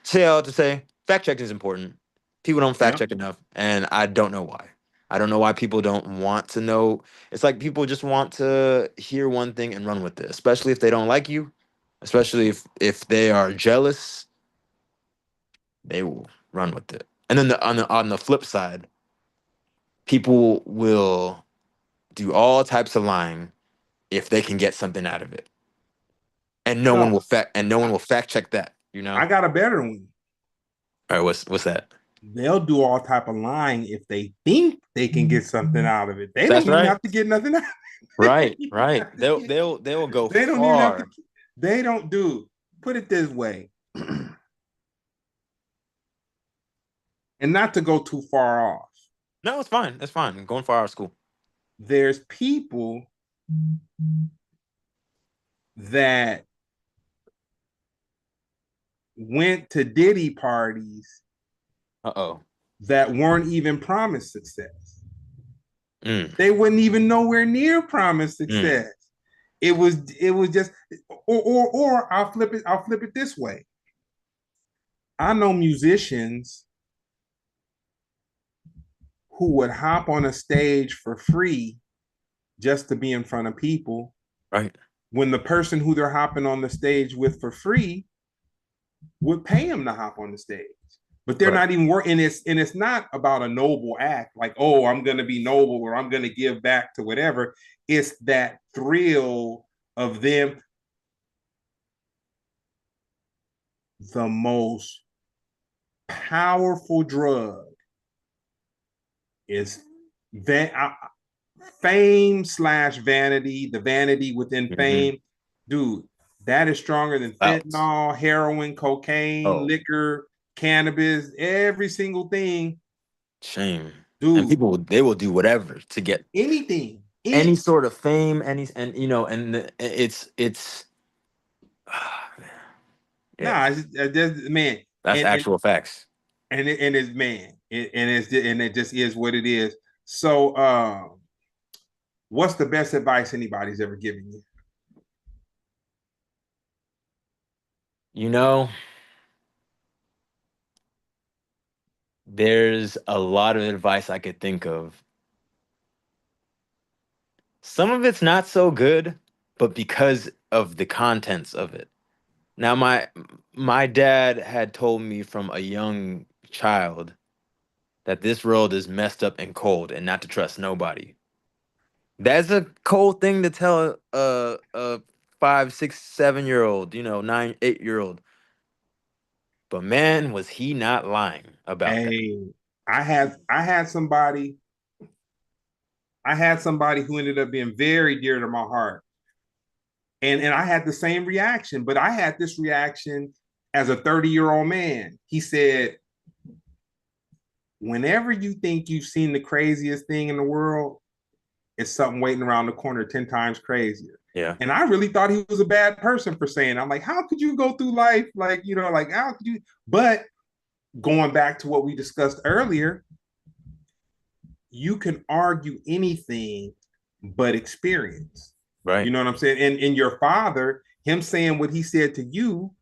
say all to say, fact checking is important. People don't fact Yeah. check enough, and I don't know why. I don't know why people don't want to know. It's like people just want to hear one thing and run with it, especially if they don't like you, especially if they are jealous, they will run with it. And then on the flip side, people will do all types of lying if they can get something out of it. And no one No, will I, fact check that, you know? I got a better one. All right, what's that? They'll do all type of lying if they think they can get something out of it. They That's don't even right. have to get nothing out. Right, right. They will go They don't even have to. far. They don't do. Put it this way, and not to go too far off. No, it's fine. It's fine. I'm going far out of school. There's people that went to Diddy parties Uh-oh. that weren't even promised success. Mm, They wouldn't even nowhere near promised mm, success. It was just or I'll flip it this way. I know musicians who would hop on a stage for free just to be in front of people right, when the person who they're hopping on the stage with for free would pay them to hop on the stage. But they're right, not even working. And it's not about a noble act, like, oh, I'm gonna be noble or I'm gonna give back to whatever. It's that thrill of them. The most powerful drug is that fame slash vanity, the vanity within hmm. fame. Dude, that is stronger than Out. fentanyl, heroin, cocaine, Oh, liquor, cannabis, every single thing. shame. And Dude, they will do whatever to get anything. any sort of fame, it's yeah, Nah, man. that's And actual facts. it's man. And it just is what it is. So what's the best advice anybody's ever given you? You know, there's a lot of advice I could think of. Some of it's not so good, but because of the contents of it. Now my dad had told me from a young child that this world is messed up and cold and not to trust nobody. That's a cold thing to tell a 5, 6, 7 year old, 9, 8 year old. But man, was he not lying about that. Hey, I had somebody who ended up being very dear to my heart. And I had the same reaction, but I had this reaction as a 30-year-old man. He said, whenever you think you've seen the craziest thing in the world, it's something waiting around the corner 10 times crazier. Yeah. And I really thought he was a bad person for saying, I'm like, how could you go through life like, like how could you? But going back to what we discussed earlier, you can argue anything but experience. You Right. know what I'm saying? And your father, him saying what he said to you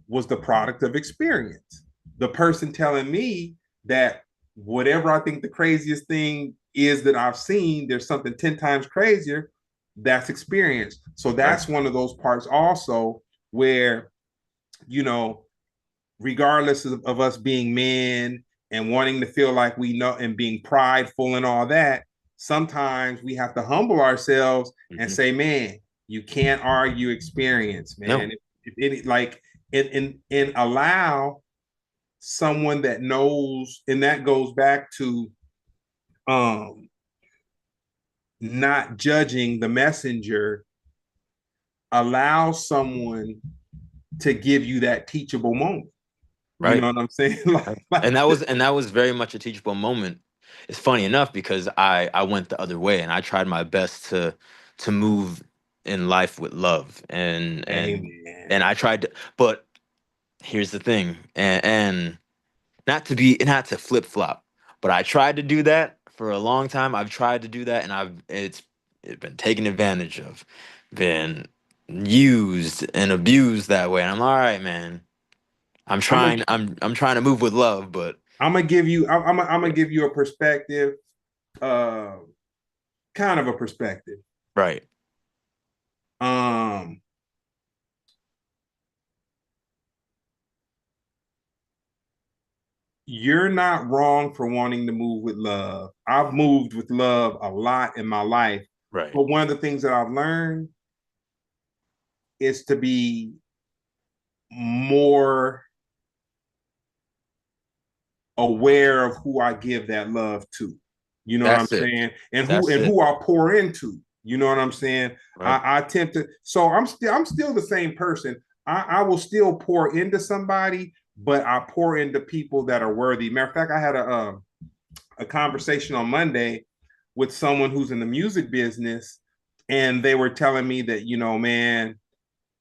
was the product of experience. The person telling me that whatever I think the craziest thing is that I've seen, there's something 10 times crazier, that's experience. So Right. that's one of those parts also where, you know, regardless of us being men and wanting to feel like we know and being prideful and all that, sometimes we have to humble ourselves and Hmm. say, man, You can't argue experience, No. man. If any, like, and allow someone that knows, and that goes back to um not judging the messenger. Allow someone to give you that teachable moment. You know Right. what I'm saying? Right. Like, And that was very much a teachable moment. It's funny enough because I went the other way and I tried my best to move in life with love amen. and I tried to, but here's the thing, and not to flip flop, but I tried to do that for a long time. I've tried to do that, and it's been taken advantage of, been used and abused that way. And I'm all right, man. I'm gonna I'm trying to move with love, but I'm gonna give you I'm gonna give you a perspective, uh, kind of a perspective. right, Um, you're not wrong for wanting to move with love. I've moved with love a lot in my life, right. but one of the things that I've learned is to be more aware of who I give that love to. You know what I'm That's it. saying? That's And it. who I pour into. You know what I'm saying? Right, I tend to, so I'm still the same person. I will still pour into somebody, but I pour into people that are worthy. Matter of fact, I had a conversation on Monday with someone who's in the music business, and they were telling me that, you know, man,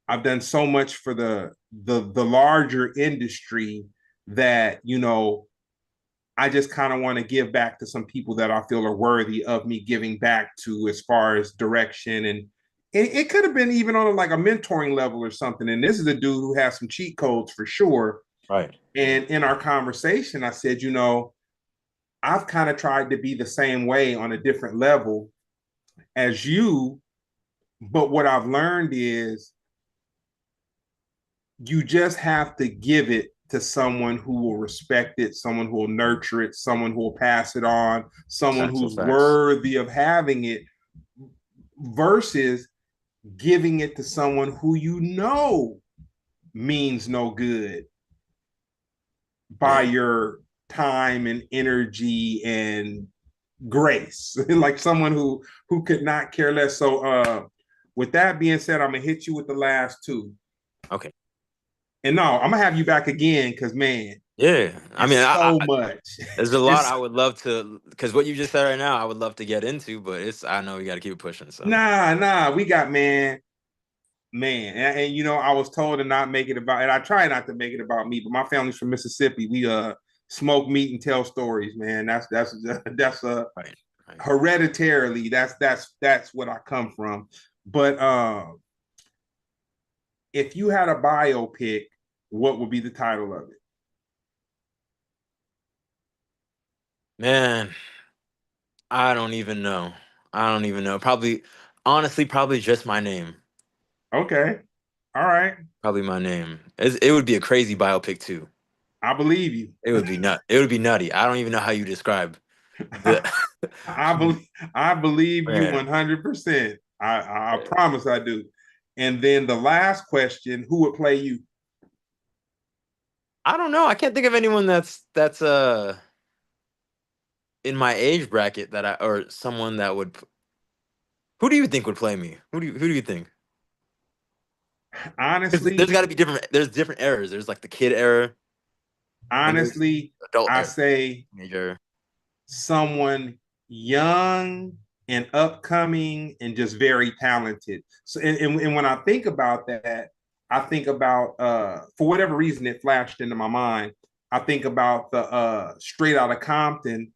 I've done so much for the larger industry that, you know, I just kind of want to give back to some people that I feel are worthy of me giving back to, as far as direction. And it could have been even on like a mentoring level or something. And this is a dude who has some cheat codes for sure. right. And in our conversation, I said, you know, I've kind of tried to be the same way on a different level as you. But what I've learned is you just have to give it to someone who will respect it, someone who will nurture it, someone who will pass it on, someone Facts are who's facts. worthy of having it, versus giving it to someone who you know means no good by Yeah. your time and energy and grace. Like someone who could not care less. So with that being said, I'm gonna hit you with the last two. Okay. And no, I'm gonna have you back again because, man, Yeah. I mean, it's so much. there's a lot It's I would love to, because what you just said right now, I would love to get into, but it's I know we got to keep it pushing. So nah. We got, man, and you know, I was told to not make it about, and I try not to make it about me, but my family's from Mississippi. We smoke meat and tell stories, man. That's right, right. hereditarily, that's what I come from. But if you had a biopic, what would be the title of it? Man, I don't even know. I don't even know. Probably, honestly, probably just my name. Okay, all right, Probably my name. It would be a crazy biopic too. I believe you. It would be nut. It would be nutty. I don't even know how you describe the. I believe I believe you Man, 100%. I promise I do. And then the last question: who would play you? I don't know. I can't think of anyone that's in my age bracket that I or someone that would. Who do you think would play me? Who do you think? Because there's Honestly, got to be different. There's different eras. There's like the kid era, and there's honestly, adult I era, say major. someone young and upcoming and just very talented. So, and when I think about that, I think about, for whatever reason it flashed into my mind. I think about the Straight Outta Compton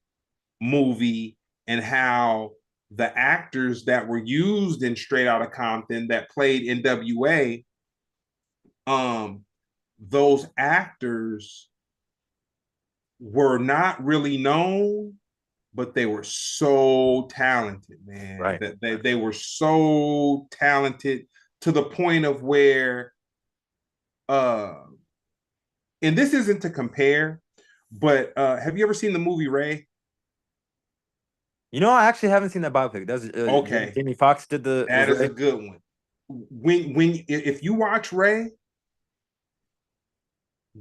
movie, and how the actors that were used in Straight Outta Compton that played NWA, um, those actors were not really known, but they were so talented, man. Right. That they were so talented to the point of where, uh, and this isn't to compare, but have you ever seen the movie Ray? You know, I actually haven't seen that biopic. That's Okay, Jamie Foxx did the was that is a Ray. good one. when if you watch Ray,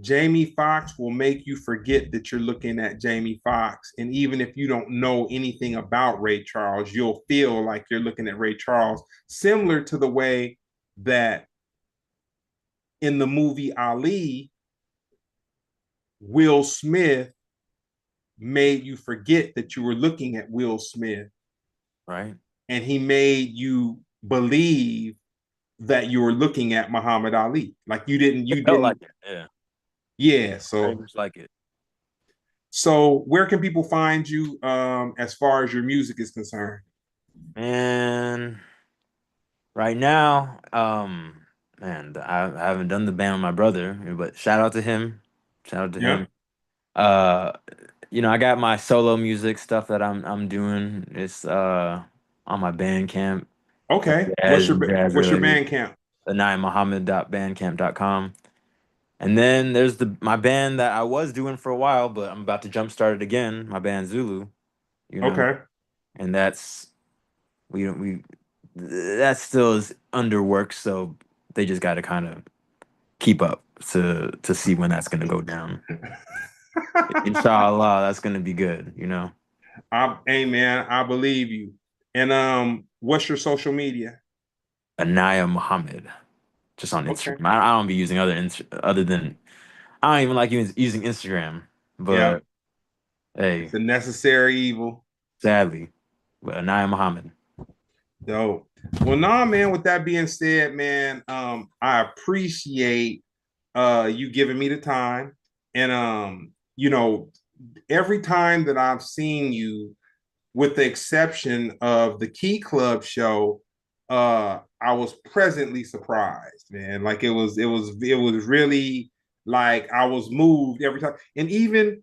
Jamie Foxx will make you forget that you're looking at Jamie Foxx. And even if you don't know anything about Ray Charles, you'll feel like you're looking at Ray Charles, similar to the way that in the movie Ali, Will Smith made you forget that you were looking at Will Smith. Right. And he made you believe that you were looking at Muhammad Ali. Like you It felt didn't, like it. Yeah. yeah. Very So much like it. so where can people find you as far as your music is concerned? And right now, man, I haven't done the band with my brother, but shout out to him. Shout out to Yeah. him. Uh, I got my solo music stuff that I'm doing. It's on my Bandcamp, Okay. jazz What's your related. band camp? AnaiahMuhammad.bandcamp.com. And then there's my band that I was doing for a while, but I'm about to jumpstart it again. My band Zulu, you know, Okay. and we that still is under work, so they just got to kind of keep up to see when that's gonna go down. Inshallah, that's gonna be good. Hey man, I believe you. And what's your social media? Anaiah Muhammad, just on Okay. Instagram. I don't be using other than I don't even like using Instagram, Yeah, but hey, it's a necessary evil. sadly, but Anaiah Muhammad. Dope. Well, nah, man, with that being said, man, I appreciate you giving me the time. And every time that I've seen you, with the exception of the Key Club show, I was pleasantly surprised, man. Like it was really like I was moved every time. And even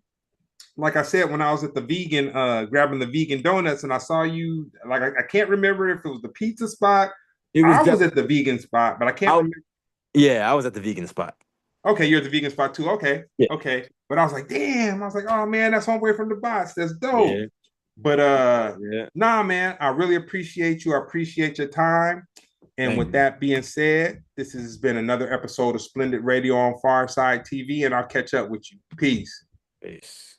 like I said, when I was at the vegan, grabbing the vegan donuts, and I saw you, like I can't remember if it was the pizza spot. It was I was just at the vegan spot, but I can't I, remember. yeah, I was at the vegan spot. Okay, you're at the vegan spot too. Okay, Yeah, okay. But I was like, damn. I was like, oh man, that's homeway from the bots. That's dope. yeah, But yeah. nah, man, I really appreciate you. I appreciate your time. And Thank with you. that being said, this has been another episode of Splendid Radio on Fireside TV, and I'll catch up with you. Peace. Peace.